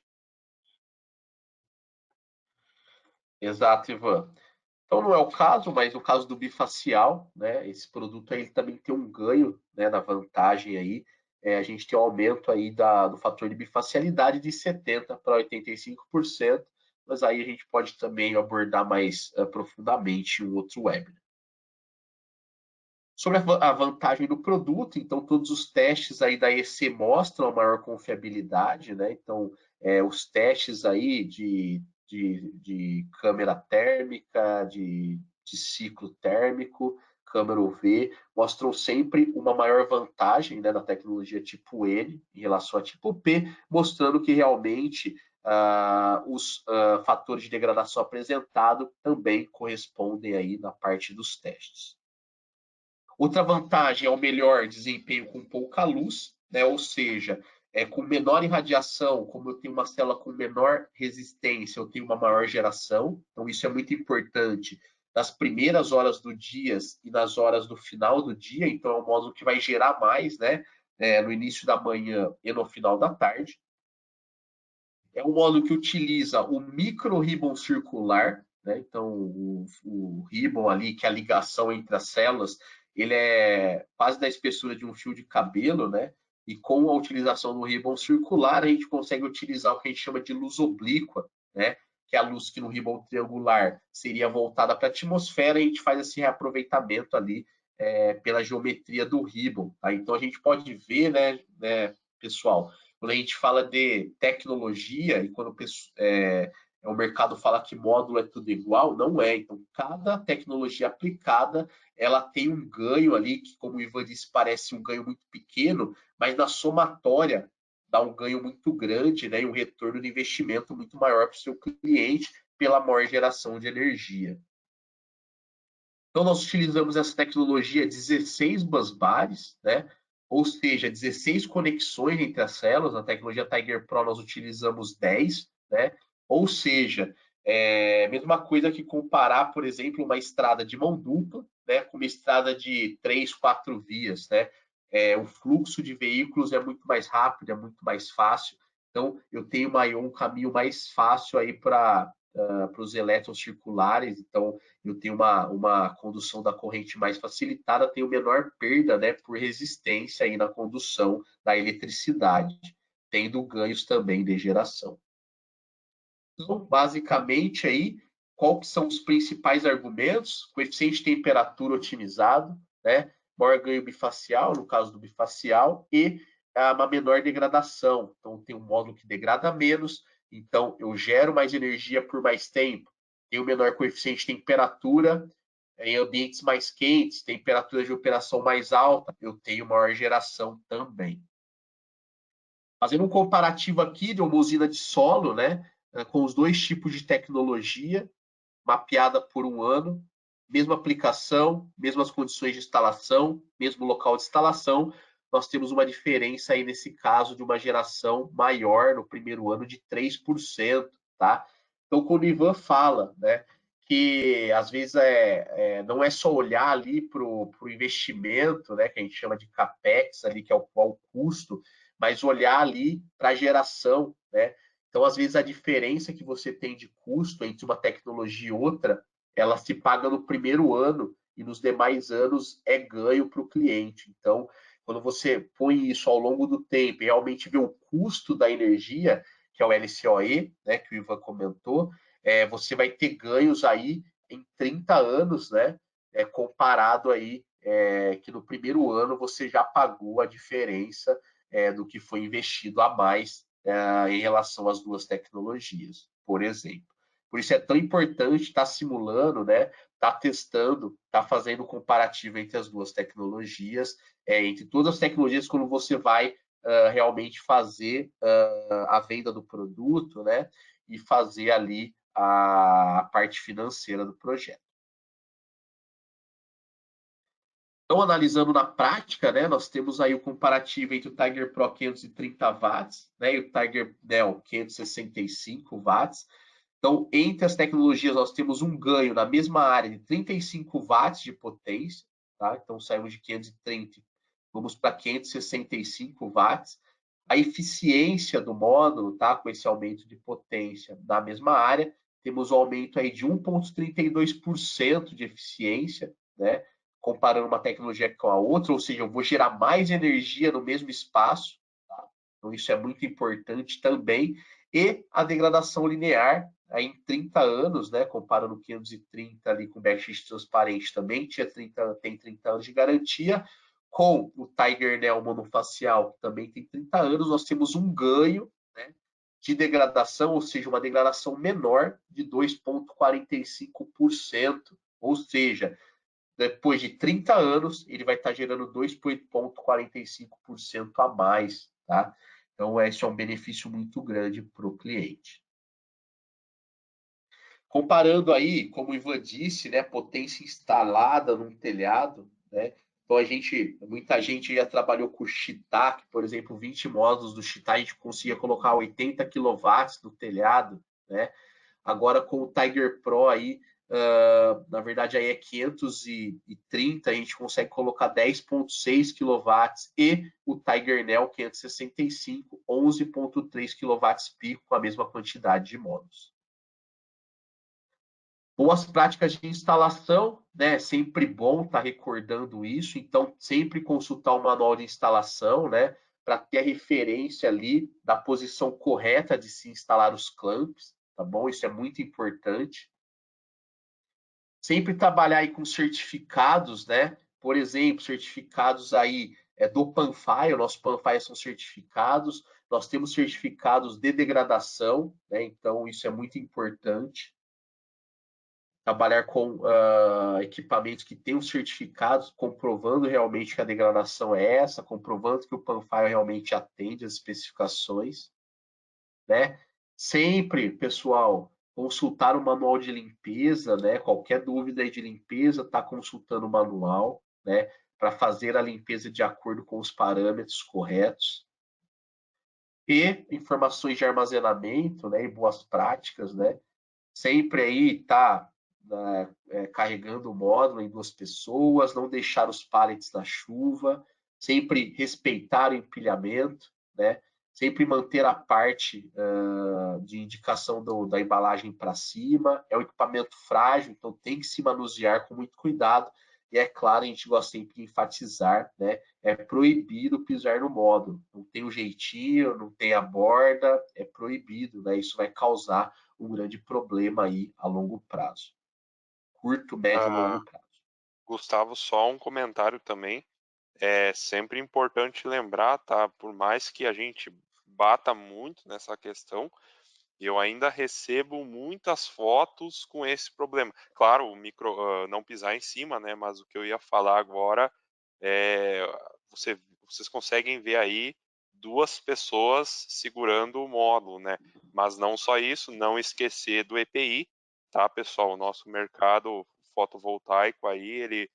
Exato, Ivan. Então não é o caso, mas no caso do bifacial, né, esse produto aí também tem um ganho, né, na vantagem aí a gente tem um aumento aí do fator de bifacialidade de 70% para 85%, mas aí a gente pode também abordar mais profundamente em um outro webinar. Sobre a vantagem do produto, então todos os testes aí da EC mostram a maior confiabilidade, né? Então, os testes aí de câmera térmica, de ciclo térmico, câmera UV, mostram sempre uma maior vantagem, né, na tecnologia tipo N em relação a tipo P, mostrando que realmente os fatores de degradação apresentados também correspondem aí na parte dos testes. Outra vantagem é o melhor desempenho com pouca luz, né? Ou seja, com menor irradiação, como eu tenho uma célula com menor resistência, eu tenho uma maior geração. Então, isso é muito importante nas primeiras horas do dia e nas horas do final do dia. Então, é um módulo que vai gerar mais, né? No início da manhã e no final da tarde. É um módulo que utiliza o micro-ribbon circular, né? Então, o ribbon ali, que é a ligação entre as células, ele é quase da espessura de um fio de cabelo, né? E com a utilização do ribbon circular, a gente consegue utilizar o que a gente chama de luz oblíqua, né? Que é a luz que no ribbon triangular seria voltada para a atmosfera, a gente faz esse reaproveitamento ali pela geometria do ribbon. Tá? Então, a gente pode ver, né, pessoal, quando a gente fala de tecnologia e quando o mercado fala que módulo é tudo igual, não é. Então, cada tecnologia aplicada, ela tem um ganho ali, que, como o Ivan disse, parece um ganho muito pequeno, mas na somatória dá um ganho muito grande, né, e um retorno de investimento muito maior para o seu cliente pela maior geração de energia. Então, nós utilizamos essa tecnologia 16 busbares, né? Ou seja, 16 conexões entre as células. Na tecnologia Tiger Pro, nós utilizamos 10, né? Ou seja, mesma coisa que comparar, por exemplo, uma estrada de mão dupla, né, com uma estrada de 3, 4 vias, né? O fluxo de veículos é muito mais rápido, é muito mais fácil. Então, eu tenho um caminho mais fácil aí para os elétrons circulares. Então, eu tenho uma condução da corrente mais facilitada, tenho menor perda, né, por resistência aí na condução da eletricidade, tendo ganhos também de geração. Então, basicamente aí, qual que são os principais argumentos? Coeficiente de temperatura otimizado, né, maior ganho bifacial, no caso do bifacial, e uma menor degradação. Então, tem um módulo que degrada menos, então eu gero mais energia por mais tempo, tenho menor coeficiente de temperatura, em ambientes mais quentes, temperatura de operação mais alta, eu tenho maior geração também. Fazendo um comparativo aqui de uma usina de solo, né, com os dois tipos de tecnologia, mapeada por um ano, mesma aplicação, mesmas condições de instalação, mesmo local de instalação, nós temos uma diferença aí nesse caso de uma geração maior no primeiro ano de 3%, tá? Então, quando o Ivan fala, né, que às vezes não é só olhar ali para o investimento, né, que a gente chama de capex ali, que é o custo, mas olhar ali para a geração, né? Então, às vezes, a diferença que você tem de custo entre uma tecnologia e outra, ela se paga no primeiro ano e nos demais anos é ganho para o cliente. Então, quando você põe isso ao longo do tempo e realmente vê o custo da energia, que é o LCOE, né, que o Ivan comentou, você vai ter ganhos aí em 30 anos, né, comparado aí que no primeiro ano você já pagou a diferença do que foi investido a mais em relação às duas tecnologias, por exemplo. Por isso é tão importante estar simulando, né, estar testando, estar fazendo um comparativo entre as duas tecnologias, entre todas as tecnologias, quando você vai realmente fazer a venda do produto, né, e fazer ali a parte financeira do projeto. Então, analisando na prática, né, nós temos aí o comparativo entre o Tiger Pro 530 watts, né, e o Tiger Neo 565 watts. Então, entre as tecnologias, nós temos um ganho na mesma área de 35 watts de potência, tá? Então, saímos de 530, vamos para 565 watts. A eficiência do módulo, tá, com esse aumento de potência na mesma área, temos um aumento aí de 1,32% de eficiência, né? comparando uma tecnologia com a outra, ou seja, eu vou gerar mais energia no mesmo espaço, tá? Então isso é muito importante também. E a degradação linear, aí em 30 anos, né, comparando o 530 ali com o backsheet transparente também, tem 30 anos de garantia, com o Tiger Nail monofacial, que também tem 30 anos, nós temos um ganho, né, de degradação, ou seja, uma degradação menor de 2,45%, ou seja, depois de 30 anos, ele vai estar gerando 2,45% a mais, tá? Então, esse é um benefício muito grande para o cliente. Comparando aí, como o Ivan disse, né, potência instalada num telhado, né? Então, muita gente já trabalhou com o Shitak, por exemplo, 20 módulos do Shitak, a gente conseguia colocar 80 quilowatts no telhado, né? Agora com o Tiger Pro aí, na verdade aí é 530, a gente consegue colocar 10,6 quilowatts e o Tiger Neo 565, 11,3 quilowatts pico com a mesma quantidade de módulos. Boas práticas de instalação, né? Sempre bom estar recordando isso, então sempre consultar o manual de instalação, né? Para ter a referência ali da posição correta de se instalar os clamps, tá bom? Isso é muito importante. Sempre trabalhar aí com certificados, né? Por exemplo, certificados aí do Panfire, o nosso Panfire são certificados, nós temos certificados de degradação, né? Então isso é muito importante. Trabalhar com equipamentos que tenham certificados, comprovando realmente que a degradação é essa, comprovando que o Panfire realmente atende às especificações, né? Sempre, pessoal, consultar o manual de limpeza, né? Qualquer dúvida aí de limpeza, tá consultando o manual, né? Para fazer a limpeza de acordo com os parâmetros corretos. E informações de armazenamento, né? E boas práticas, né? Sempre aí tá carregando o módulo em 2 pessoas, não deixar os pallets na chuva, sempre respeitar o empilhamento, né? Sempre manter a parte de indicação da embalagem para cima. É um equipamento frágil, então tem que se manusear com muito cuidado. E é claro, a gente gosta sempre de enfatizar, né? É proibido pisar no módulo. Não tem o jeitinho, não tem a borda, é proibido, né? Isso vai causar um grande problema aí a longo prazo. Curto, médio e longo Ah, prazo. Gustavo, só um comentário também. É sempre importante lembrar, tá? Por mais que a gente bata muito nessa questão, eu ainda recebo muitas fotos com esse problema. Claro, não pisar em cima, né? Mas o que eu ia falar agora é vocês conseguem ver aí duas pessoas segurando o módulo, né? Mas não só isso, não esquecer do EPI, tá, pessoal? O nosso mercado fotovoltaico aí, ele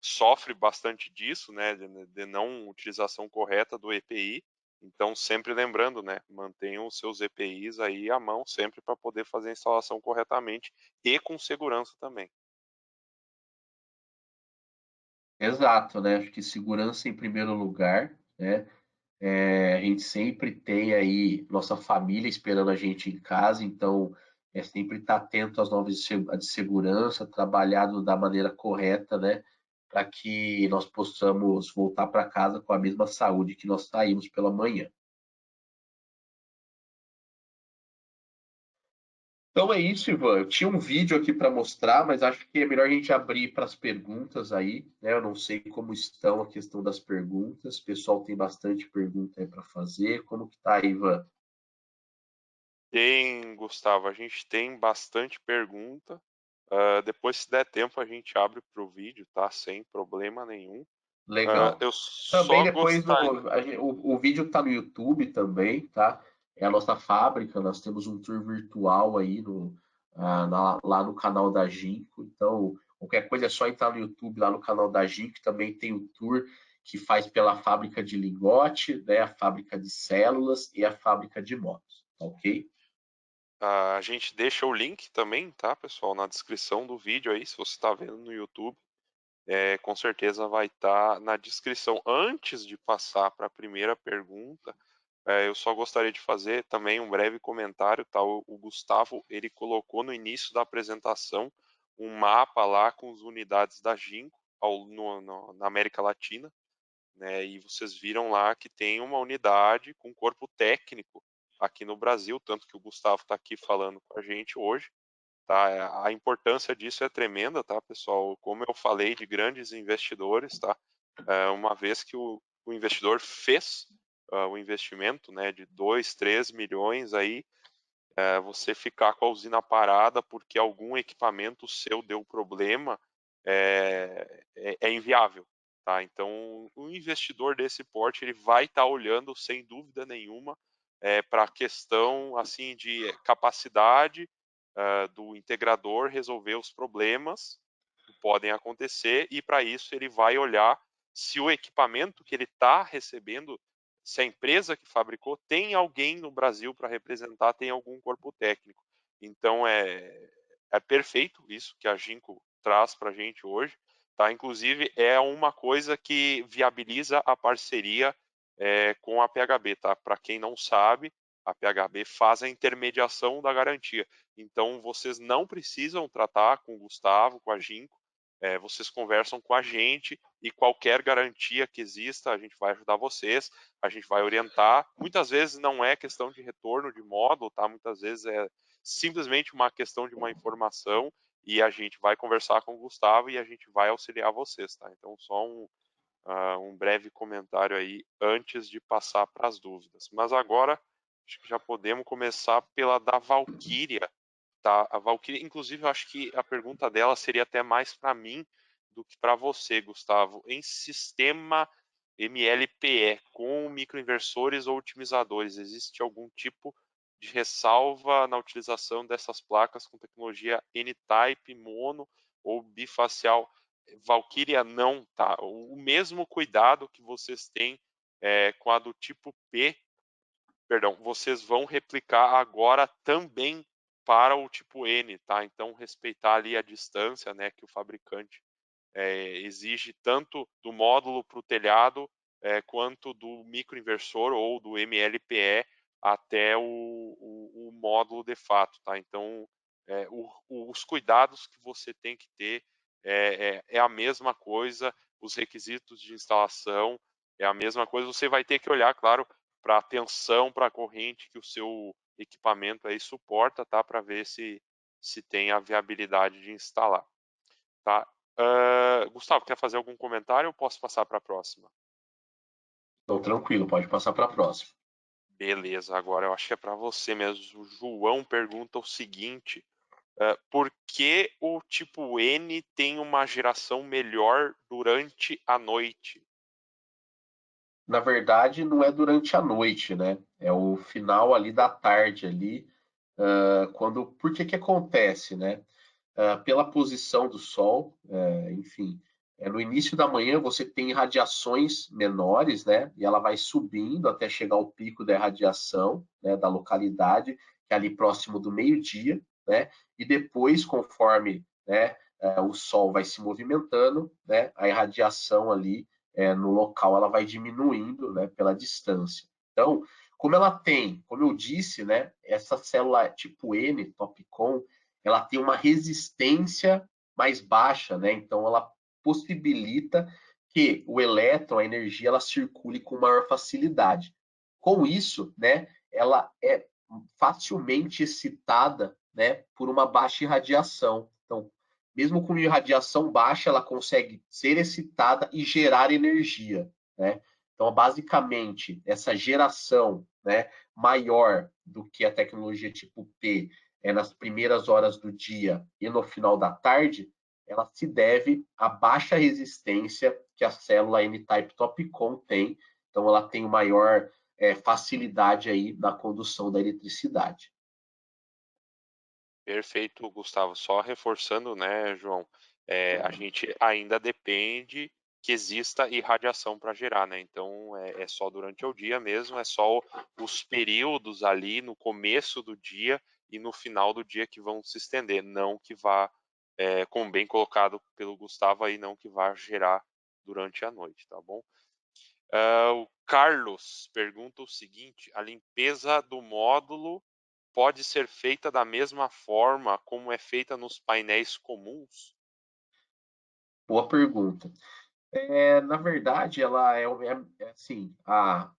sofre bastante disso, né, de não utilização correta do EPI. Então, sempre lembrando, né, mantenham os seus EPIs aí à mão sempre para poder fazer a instalação corretamente e com segurança também. Exato, né? Acho que segurança em primeiro lugar, né? A gente sempre tem aí nossa família esperando a gente em casa, então é sempre estar atento às normas de segurança, trabalhado da maneira correta, né? Para que nós possamos voltar para casa com a mesma saúde que nós saímos pela manhã. Então é isso, Ivan. Eu tinha um vídeo aqui para mostrar, mas acho que é melhor a gente abrir para as perguntas aí, né? Eu não sei como estão a questão das perguntas. O pessoal tem bastante pergunta aí para fazer. Como que tá, Ivan? Tem, Gustavo, a gente tem bastante pergunta. Depois, se der tempo, a gente abre para o vídeo, tá? Sem problema nenhum. Legal. Eu Também só depois gostaria. o vídeo está no YouTube também, tá? É a nossa fábrica, nós temos um tour virtual aí lá no canal da Ginkgo. Então, qualquer coisa é só entrar no YouTube, lá no canal da Ginkgo, também tem o tour que faz pela fábrica de lingote, né? A fábrica de células e a fábrica de motos, tá ok? A gente deixa o link também, tá, pessoal, na descrição do vídeo aí, se você está vendo no YouTube. Com certeza vai estar na descrição. Antes de passar para a primeira pergunta, eu só gostaria de fazer também um breve comentário, tá? O Gustavo, ele colocou no início da apresentação um mapa lá com as unidades da Ginkgo. na América Latina, né? E vocês viram lá que tem uma unidade com corpo técnico aqui no Brasil, tanto que o Gustavo está aqui falando com a gente hoje. Tá? A importância disso é tremenda, tá, pessoal? Como eu falei de grandes investidores, tá? Uma vez que o investidor fez o investimento, né, de 2, 3 milhões aí, você ficar com a usina parada porque algum equipamento seu deu problema é inviável, tá? Então, um investidor desse porte ele vai estar olhando sem dúvida nenhuma para a questão assim de capacidade do integrador resolver os problemas que podem acontecer e para isso ele vai olhar se o equipamento que ele está recebendo, se a empresa que fabricou tem alguém no Brasil para representar, tem algum corpo técnico. Então é perfeito isso que a Ginco traz para a gente hoje, tá? Inclusive é uma coisa que viabiliza a parceria com a PHB, tá? Para quem não sabe, a PHB faz a intermediação da garantia. Então vocês não precisam tratar com o Gustavo, com a Ginco, vocês conversam com a gente e qualquer garantia que exista, a gente vai ajudar vocês, a gente vai orientar. Muitas vezes não é questão de retorno de módulo, tá? Muitas vezes é simplesmente uma questão de uma informação e a gente vai conversar com o Gustavo e a gente vai auxiliar vocês, tá? Então, só um breve comentário aí antes de passar para as dúvidas. Mas agora, acho que já podemos começar pela da Valkyria, tá? A Valkyria, inclusive, eu acho que a pergunta dela seria até mais para mim do que para você, Gustavo. Em sistema MLPE com microinversores ou otimizadores, existe algum tipo de ressalva na utilização dessas placas com tecnologia N-Type, mono ou bifacial? Valkyria não, tá? O mesmo cuidado que vocês têm com a do tipo P, perdão, vocês vão replicar agora também para o tipo N, tá? Então respeitar ali a distância, né, que o fabricante exige tanto do módulo para o telhado quanto do microinversor ou do MLPE até o módulo de fato, tá? Então os cuidados que você tem que ter é a mesma coisa, os requisitos de instalação é a mesma coisa. Você vai ter que olhar, claro, para a tensão, para a corrente que o seu equipamento aí suporta, tá? Para ver se tem a viabilidade de instalar, tá? Gustavo, quer fazer algum comentário ou posso passar para a próxima? Então, tranquilo, pode passar para a próxima. Beleza, agora eu acho que é para você mesmo. O João pergunta o seguinte: por que o tipo N tem uma geração melhor durante a noite? Na verdade, não é durante a noite, né? É o final ali da tarde ali, quando, por que que acontece, né? Pela posição do Sol, enfim, no início da manhã você tem radiações menores, né? E ela vai subindo até chegar ao pico da radiação, né? Da localidade, que é ali próximo do meio-dia, né? E depois, conforme, né? O Sol vai se movimentando, né? A irradiação ali no local ela vai diminuindo, né? Pela distância. Então, como ela tem, como eu disse, né? Essa célula tipo N, TOPCon, ela tem uma resistência mais baixa, né? Então ela possibilita que o elétron, a energia, ela circule com maior facilidade. Com isso, né, ela é facilmente excitada, né, por uma baixa irradiação. Então, mesmo com irradiação baixa, ela consegue ser excitada e gerar energia, né? Então, basicamente, essa geração, né, maior do que a tecnologia tipo P nas primeiras horas do dia e no final da tarde, ela se deve à baixa resistência que a célula N-type TOPCon tem. Então, ela tem maior facilidade aí na condução da eletricidade. Perfeito, Gustavo. Só reforçando, né, João? A gente ainda depende que exista irradiação para gerar, né? Então é só durante o dia mesmo, é só os períodos ali no começo do dia e no final do dia que vão se estender, não que vá, como bem colocado pelo Gustavo aí, não que vá gerar durante a noite, tá bom? O Carlos pergunta o seguinte: a limpeza do módulo pode ser feita da mesma forma como é feita nos painéis comuns? Boa pergunta. Na verdade, ela é assim, a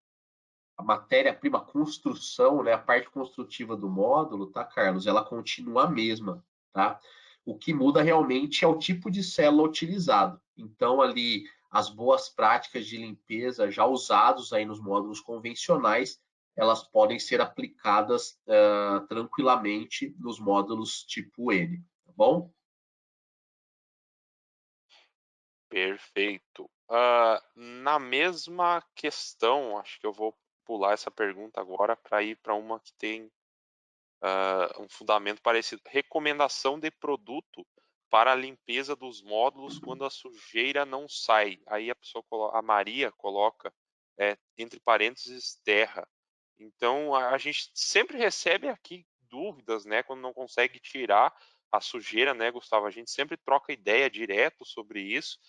matéria-prima, a construção, né, a parte construtiva do módulo, tá, Carlos? Ela continua a mesma, tá? O que muda realmente é o tipo de célula utilizado. Então, ali, as boas práticas de limpeza já usados aí nos módulos convencionais, elas podem ser aplicadas tranquilamente nos módulos tipo N, tá bom? Perfeito. Na mesma questão, acho que eu vou pular essa pergunta agora para ir para uma que tem um fundamento parecido. Recomendação de produto para a limpeza dos módulos quando a sujeira não sai. Aí a Maria coloca entre parênteses terra. Então a gente sempre recebe aqui dúvidas, né, quando não consegue tirar a sujeira, né, Gustavo? A gente sempre troca ideia direto sobre isso.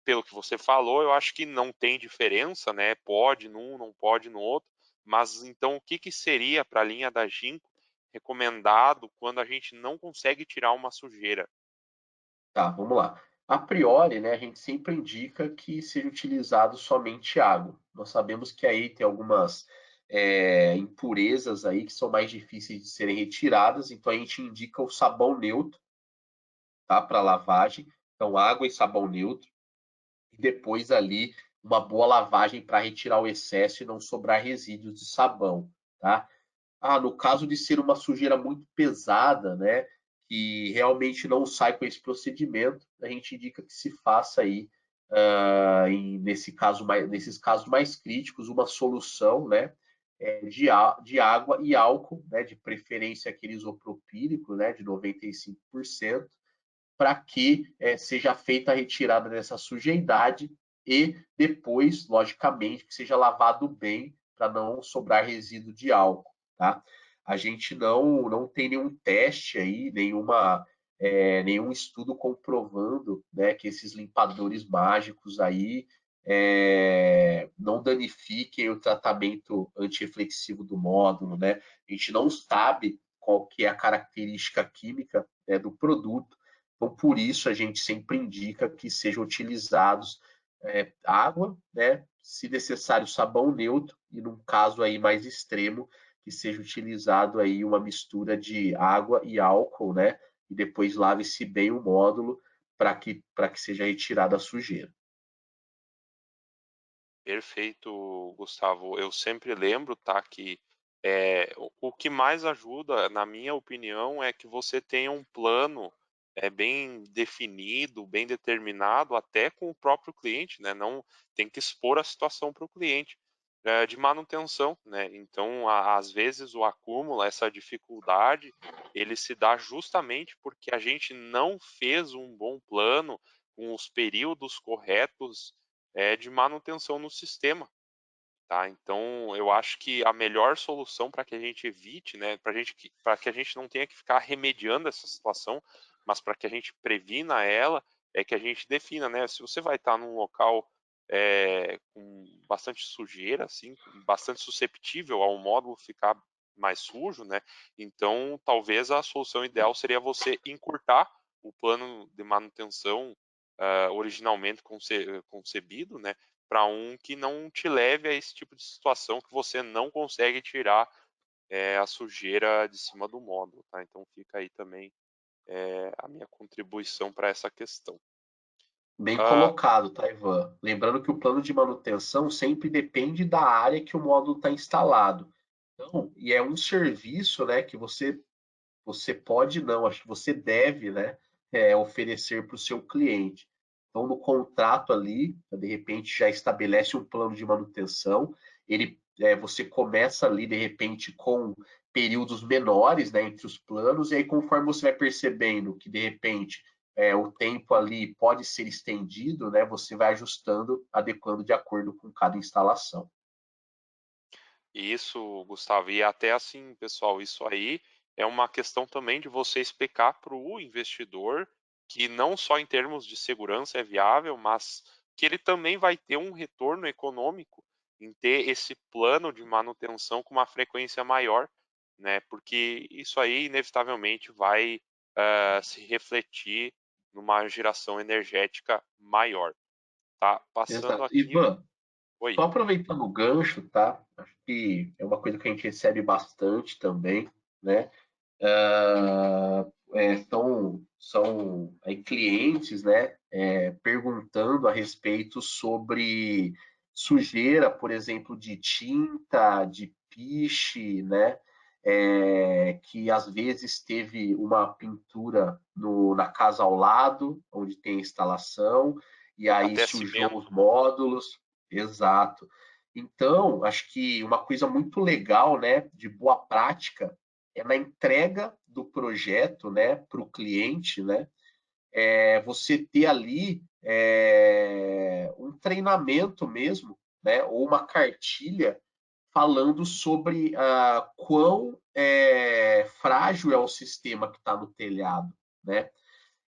Pelo que você falou, eu acho que não tem diferença, né? Pode num, não pode no outro. Mas então o que que seria para a linha da Ginkgo recomendado quando a gente não consegue tirar uma sujeira? Tá, vamos lá. A priori, né, a gente sempre indica que seja utilizado somente água. Nós sabemos que aí tem algumas impurezas aí que são mais difíceis de serem retiradas, então a gente indica o sabão neutro, tá, para lavagem. Então, água e sabão neutro, e depois ali uma boa lavagem para retirar o excesso e não sobrar resíduos de sabão, tá? No caso de ser uma sujeira muito pesada, né, que realmente não sai com esse procedimento, a gente indica que se faça aí, nesses casos mais críticos, uma solução, né, de água e álcool, né, de preferência aquele isopropílico, né, de 95%, para que seja feita a retirada dessa sujidade e depois, logicamente, que seja lavado bem para não sobrar resíduo de álcool, tá? A gente não tem nenhum teste aí, nenhum estudo comprovando, né, que esses limpadores mágicos aí não danifiquem o tratamento antirreflexivo do módulo, né? A gente não sabe qual que é a característica química, né, do produto, então, por isso, a gente sempre indica que sejam utilizados água, né? Se necessário, sabão neutro, e num caso aí mais extremo, que seja utilizado aí uma mistura de água e álcool, né? E depois lave-se bem o módulo para que seja retirada a sujeira. Perfeito, Gustavo. Eu sempre lembro, tá, que o que mais ajuda, na minha opinião, é que você tenha um plano bem definido, bem determinado, até com o próprio cliente, né? Não tem que expor a situação para o cliente de manutenção, né? Então, às vezes o acúmulo, essa dificuldade, ele se dá justamente porque a gente não fez um bom plano com os períodos corretos de manutenção no sistema, tá? Então, eu acho que a melhor solução para que a gente evite, né, para que a gente não tenha que ficar remediando essa situação, mas para que a gente previna ela, é que a gente defina, né? Se você vai estar num local com bastante sujeira, assim, bastante susceptível ao módulo ficar mais sujo, né? Então, talvez a solução ideal seria você encurtar o plano de manutenção originalmente concebido, né? Para um que não te leve a esse tipo de situação que você não consegue tirar a sujeira de cima do módulo, tá? Então fica aí também a minha contribuição para essa questão. Bem Ah, colocado, tá, Ivan? Lembrando que o plano de manutenção sempre depende da área que o módulo está instalado. Então, e é um serviço, né, que você pode não, acho que você deve, né, oferecer para o seu cliente. Então, no contrato ali, de repente já estabelece um plano de manutenção. Você começa ali de repente com períodos menores, né, entre os planos, e aí conforme você vai percebendo que de repente o tempo ali pode ser estendido, né, você vai ajustando, adequando de acordo com cada instalação. Isso, Gustavo, e até assim, pessoal, isso aí é uma questão também de você explicar para o investidor que não só em termos de segurança é viável, mas que ele também vai ter um retorno econômico em ter esse plano de manutenção com uma frequência maior, né? Porque isso aí inevitavelmente vai se refletir numa geração energética maior, tá? Passando Exato. aqui, Ivan, oi, só aproveitando o gancho, tá? Acho que é uma coisa que a gente recebe bastante também, né? São aí, clientes, né, perguntando a respeito sobre sujeira, por exemplo, de tinta, de piche, né, que às vezes teve uma pintura na casa ao lado, onde tem a instalação, e aí até sujou cimento, os né? módulos. Exato. Então, acho que uma coisa muito legal, né, de boa prática, é na entrega do projeto, né, para o cliente, né, você ter ali um treinamento mesmo, né, ou uma cartilha falando sobre quão frágil é o sistema que está no telhado, né?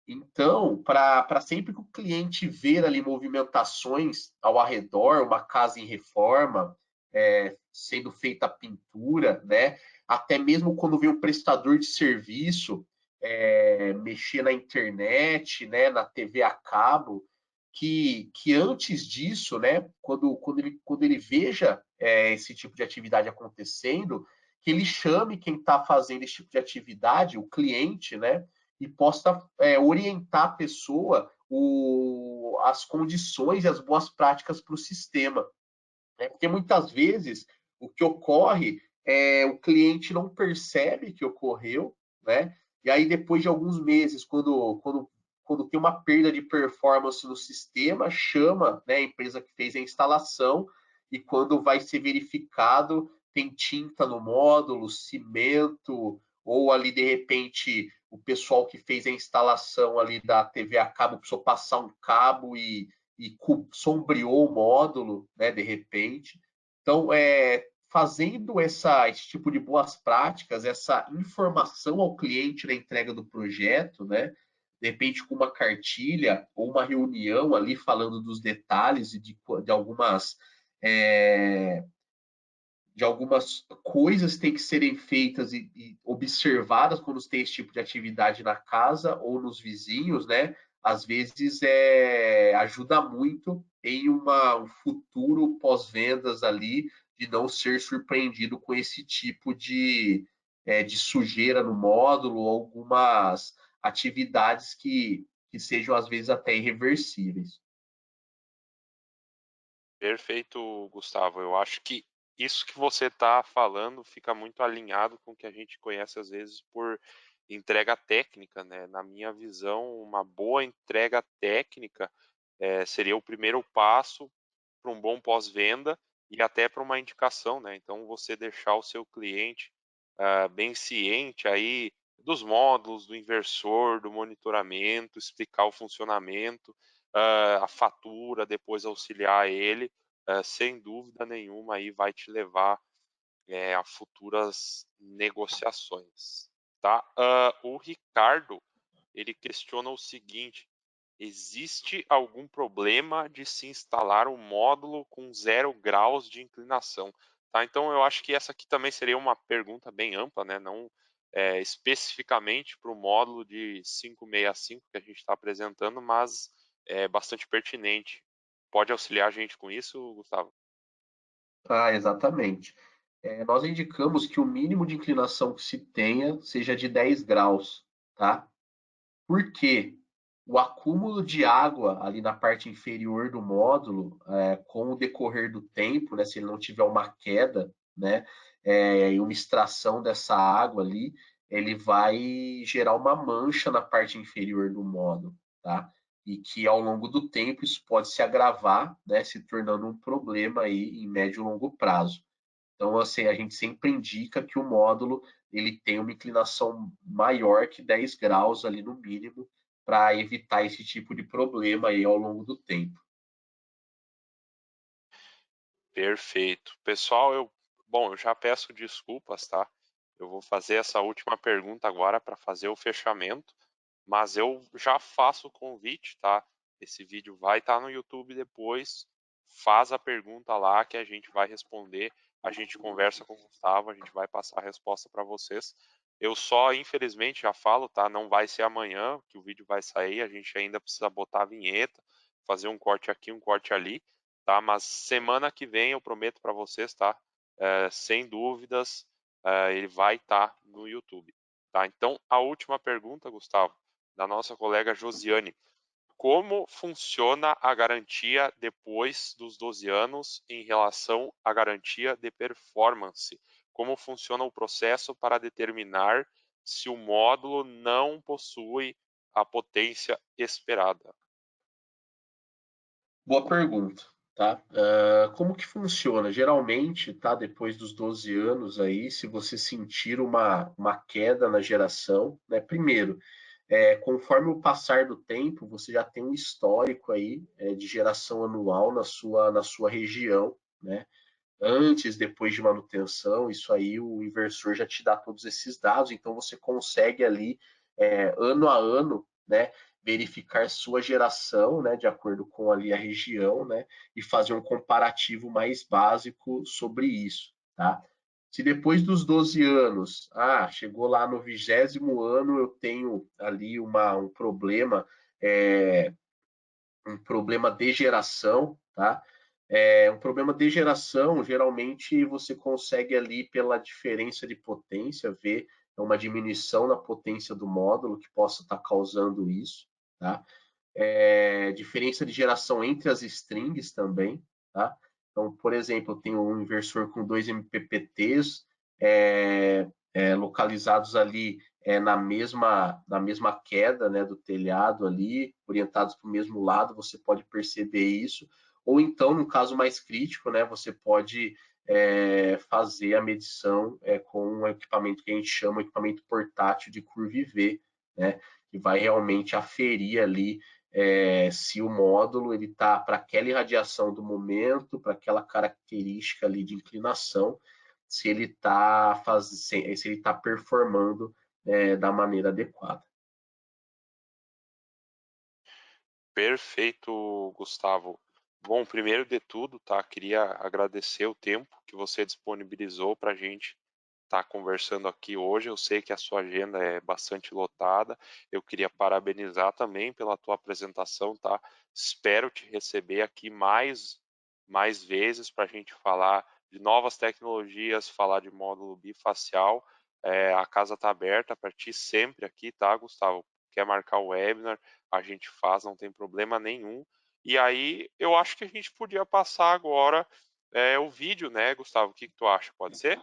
Então, para sempre que o cliente ver ali movimentações ao arredor, uma casa em reforma, sendo feita a pintura, né? Até mesmo quando vem um prestador de serviço mexer na internet, né? Na TV a cabo, que antes disso, né? Quando ele veja esse tipo de atividade acontecendo, que ele chame quem está fazendo esse tipo de atividade, o cliente, né? E possa orientar a pessoa as condições e as boas práticas para o sistema. Né? Porque muitas vezes o que ocorre é o cliente não percebe que ocorreu, né? E aí depois de alguns meses, quando tem uma perda de performance no sistema, chama, né, a empresa que fez a instalação e quando vai ser verificado tem tinta no módulo, cimento ou ali de repente o pessoal que fez a instalação ali da TV a cabo precisou passar um cabo e sombreou o módulo, né, de repente. Então, fazendo esse tipo de boas práticas, essa informação ao cliente na entrega do projeto, né, de repente com uma cartilha ou uma reunião ali falando dos detalhes e é, de algumas coisas que têm que serem feitas e observadas quando tem esse tipo de atividade na casa ou nos vizinhos, né? Às vezes ajuda muito em um futuro pós-vendas ali, de não ser surpreendido com esse tipo de sujeira no módulo, ou algumas atividades que sejam às vezes até irreversíveis. Perfeito, Gustavo. Eu acho que isso que você está falando fica muito alinhado com o que a gente conhece às vezes por entrega técnica, né? Na minha visão, uma boa entrega técnica seria o primeiro passo para um bom pós-venda e até para uma indicação, né? Então, você deixar o seu cliente bem ciente aí dos módulos, do inversor, do monitoramento, explicar o funcionamento, a fatura, depois auxiliar ele, sem dúvida nenhuma aí vai te levar a futuras negociações, tá? O Ricardo, ele questiona o seguinte: existe algum problema de se instalar um módulo com 0 graus de inclinação? Tá, então eu acho que essa aqui também seria uma pergunta bem ampla, né? Não especificamente para o módulo de 565 que a gente está apresentando, mas é bastante pertinente. Pode auxiliar a gente com isso, Gustavo? Ah, exatamente. Nós indicamos que o mínimo de inclinação que se tenha seja de 10 graus, tá? Por quê? O acúmulo de água ali na parte inferior do módulo, com o decorrer do tempo, né, se ele não tiver uma queda, né, e uma extração dessa água ali, ele vai gerar uma mancha na parte inferior do módulo, tá? E que ao longo do tempo isso pode se agravar, né, se tornando um problema aí em médio e longo prazo. Então, assim, a gente sempre indica que o módulo ele tem uma inclinação maior que 10 graus ali no mínimo, para evitar esse tipo de problema aí ao longo do tempo. Perfeito. Pessoal, bom, eu já peço desculpas, tá? Eu vou fazer essa última pergunta agora para fazer o fechamento, mas eu já faço o convite, tá? Esse vídeo vai estar no YouTube depois. Faz a pergunta lá que a gente vai responder. A gente conversa com o Gustavo, a gente vai passar a resposta para vocês. Eu só, infelizmente, já falo, tá? Não vai ser amanhã que o vídeo vai sair. A gente ainda precisa botar a vinheta, fazer um corte aqui, um corte ali, tá? Mas semana que vem eu prometo para vocês, tá? Sem dúvidas, ele vai estar no YouTube, tá? Então, a última pergunta, Gustavo, da nossa colega Josiane. Como funciona a garantia depois dos 12 anos em relação à garantia de performance? Como funciona o processo para determinar se o módulo não possui a potência esperada? Boa pergunta, tá? Como que funciona? Geralmente, tá, depois dos 12 anos aí, se você sentir uma queda na geração, né? Primeiro, conforme o passar do tempo, você já tem um histórico aí de geração anual na sua região, né? Antes, depois de manutenção, isso aí o inversor já te dá todos esses dados, então você consegue ali, ano a ano, né, verificar sua geração, né, de acordo com ali a região, né, e fazer um comparativo mais básico sobre isso, tá? Se depois dos 12 anos, chegou lá no 20º ano, eu tenho ali um problema de geração, tá? Um problema de geração, geralmente você consegue ali pela diferença de potência ver uma diminuição na potência do módulo que possa estar causando isso, tá? Diferença de geração entre as strings também, tá? Então, por exemplo, eu tenho um inversor com 2 MPPTs localizados ali na mesma queda, né, do telhado ali, orientados para o mesmo lado, você pode perceber isso. Ou então, no caso mais crítico, né, você pode fazer a medição com um equipamento que a gente chama de equipamento portátil de curva IV, né, que vai realmente aferir ali se o módulo ele está para aquela irradiação do momento, para aquela característica ali de inclinação, se ele está performando da maneira adequada. Perfeito, Gustavo. Bom, primeiro de tudo, tá? Queria agradecer o tempo que você disponibilizou para a gente estar conversando aqui hoje. Eu sei que a sua agenda é bastante lotada. Eu queria parabenizar também pela tua apresentação, tá? Espero te receber aqui mais vezes para a gente falar de novas tecnologias, falar de módulo bifacial. A casa está aberta para ti sempre aqui, tá, Gustavo? Quer marcar o webinar, a gente faz, não tem problema nenhum. E aí, eu acho que a gente podia passar agora o vídeo, né, Gustavo? O que tu acha? Pode ser?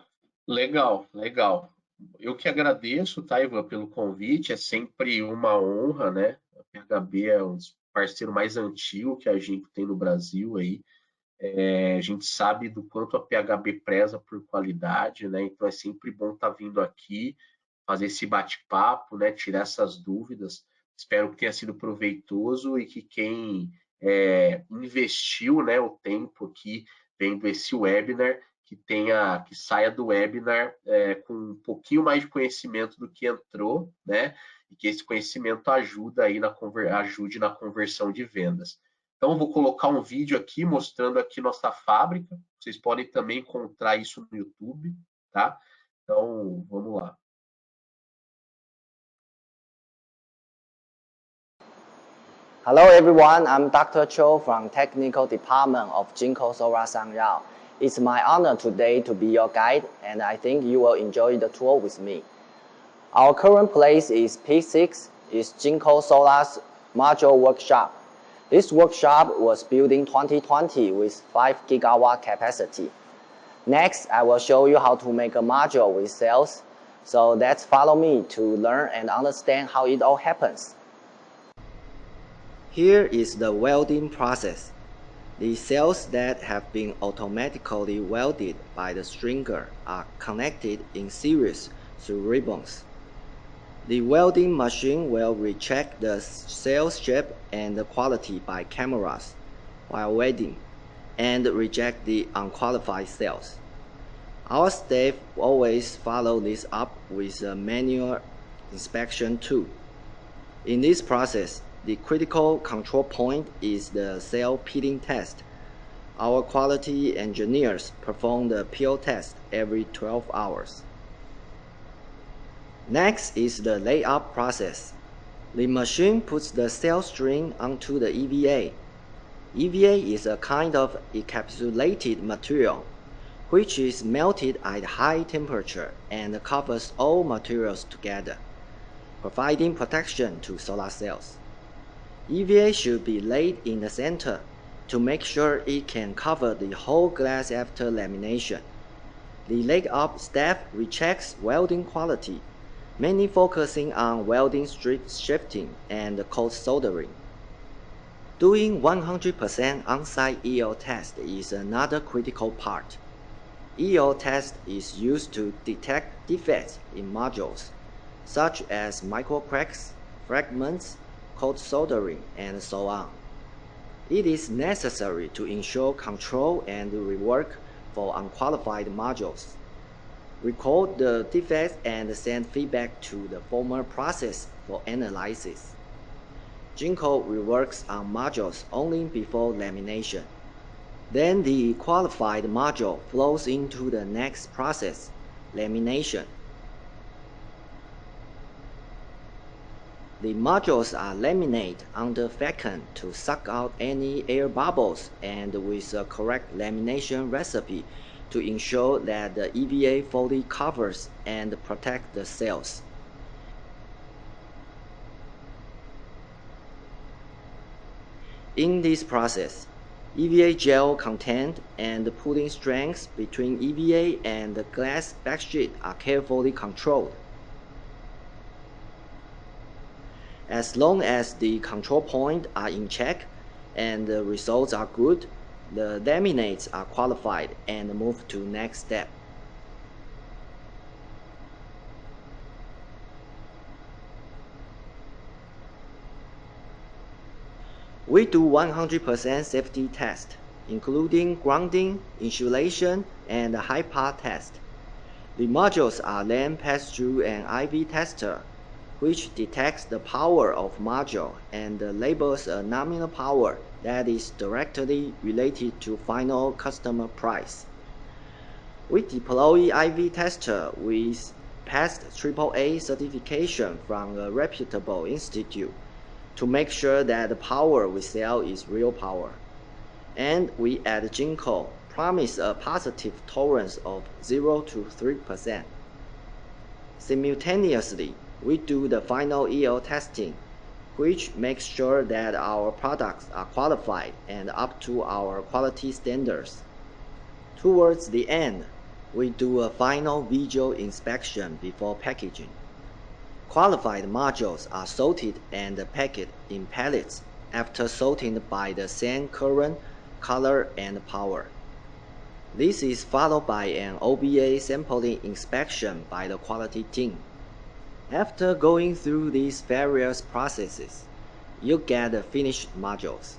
Legal, legal. Eu que agradeço, tá, Ivan, pelo convite. É sempre uma honra, né? A PHB é um dos parceiros mais antigos que a gente tem no Brasil aí. A gente sabe do quanto a PHB preza por qualidade, né? Então é sempre bom estar vindo aqui, fazer esse bate-papo, né? Tirar essas dúvidas. Espero que tenha sido proveitoso e que quem investiu, né, o tempo aqui vendo esse webinar, que saia do webinar com um pouquinho mais de conhecimento do que entrou, né? E que esse conhecimento ajude na conversão de vendas. Então, eu vou colocar um vídeo aqui mostrando aqui nossa fábrica. Vocês podem também encontrar isso no YouTube, tá? Então, vamos lá. Hello everyone, I'm Dr. Cho from Technical Department of Jinko Solar Sangyao. It's my honor today to be your guide and I think you will enjoy the tour with me. Our current place is P6, is Jinko Solar's module workshop. This workshop was built in 2020 with 5 gigawatt capacity. Next, I will show you how to make a module with cells. So let's follow me to learn and understand how it all happens. Here is the welding process. The cells that have been automatically welded by the stringer are connected in series through ribbons. The welding machine will recheck the cell shape and the quality by cameras while welding and reject the unqualified cells. Our staff always follow this up with a manual inspection too. In this process, the critical control point is the cell peeling test. Our quality engineers perform the peel test every 12 hours. Next is the layup process. The machine puts the cell string onto the EVA. EVA is a kind of encapsulated material, which is melted at high temperature and covers all materials together, providing protection to solar cells. EVA should be laid in the center to make sure it can cover the whole glass after lamination. The layup step rechecks welding quality, mainly focusing on welding strip shifting and cold soldering. Doing 100% on-site EL test is another critical part. EL test is used to detect defects in modules, such as microcracks, fragments, cold soldering, and so on. It is necessary to ensure control and rework for unqualified modules. Record the defects and send feedback to the former process for analysis. Jinko reworks on modules only before lamination. Then the qualified module flows into the next process, lamination. The modules are laminated under vacuum to suck out any air bubbles and with a correct lamination recipe to ensure that the EVA fully covers and protects the cells. In this process, EVA gel content and pulling strengths between EVA and the glass backsheet are carefully controlled. As long as the control points are in check and the results are good, the laminates are qualified and move to next step. We do 100% safety test, including grounding, insulation, and high-part test. The modules are then passed through an IV tester, which detects the power of module and labels a nominal power that is directly related to final customer price. We deploy IV tester with past AAA certification from a reputable institute to make sure that the power we sell is real power. And we at Jinko promise a positive tolerance of 0 to 3%. Simultaneously, we do the final EL testing, which makes sure that our products are qualified and up to our quality standards. Towards the end, we do a final visual inspection before packaging. Qualified modules are sorted and packed in pallets after sorting by the same current, color, and power. This is followed by an OBA sampling inspection by the quality team. After going through these various processes, you get the finished modules.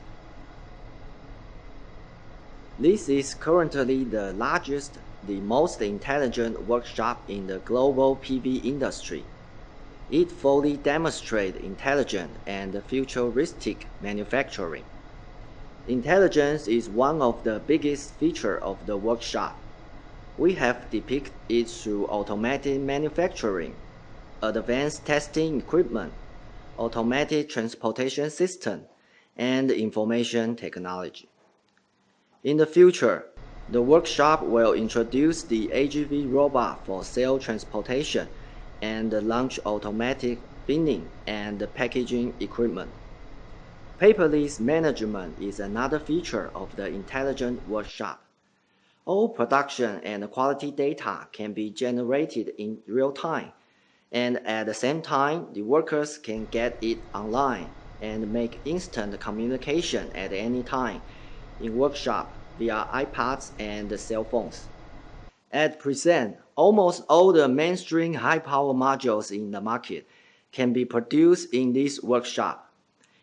This is currently the largest, the most intelligent workshop in the global PV industry. It fully demonstrates intelligent and futuristic manufacturing. Intelligence is one of the biggest features of the workshop. We have depicted it through automated manufacturing, advanced testing equipment, automated transportation system, and information technology. In the future, the workshop will introduce the AGV robot for cell transportation and launch automatic binning and packaging equipment. Paperless management is another feature of the intelligent workshop. All production and quality data can be generated in real time, and at the same time, the workers can get it online and make instant communication at any time in workshop via iPads and cell phones. At present, almost all the mainstream high-power modules in the market can be produced in this workshop.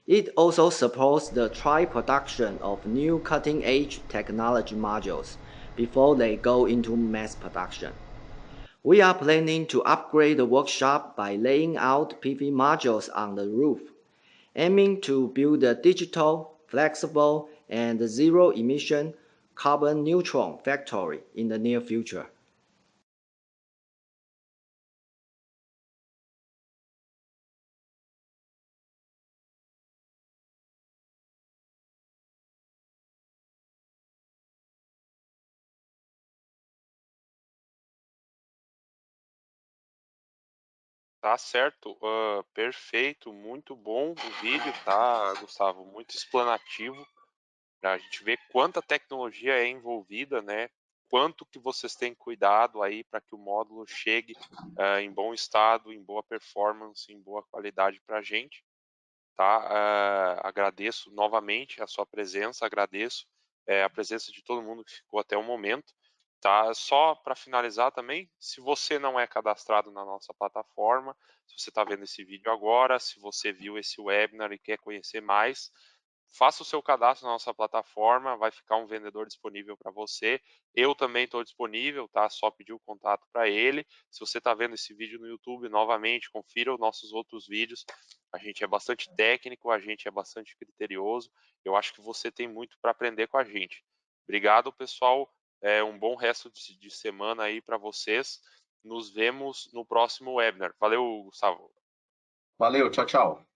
It also supports the trial production of new cutting-edge technology modules before they go into mass production. We are planning to upgrade the workshop by laying out PV modules on the roof, aiming to build a digital, flexible, and zero-emission carbon-neutral factory in the near future. Tá certo, perfeito, muito bom o vídeo, tá, Gustavo? Muito explanativo, pra gente ver quanta tecnologia é envolvida, né? Quanto que vocês têm cuidado aí para que o módulo chegue em bom estado, em boa performance, em boa qualidade para a gente, tá? Agradeço novamente a sua presença, agradeço a presença de todo mundo que ficou até o momento, tá? Só para finalizar também, se você não é cadastrado na nossa plataforma, se você está vendo esse vídeo agora, se você viu esse webinar e quer conhecer mais, faça o seu cadastro na nossa plataforma, vai ficar um vendedor disponível para você. Eu também estou disponível, tá? Só pedir o contato para ele. Se você está vendo esse vídeo no YouTube, novamente, confira os nossos outros vídeos. A gente é bastante técnico, a gente é bastante criterioso. Eu acho que você tem muito para aprender com a gente. Obrigado, pessoal. Um bom resto de semana aí para vocês. Nos vemos no próximo webinar. Valeu, Gustavo. Valeu, tchau, tchau.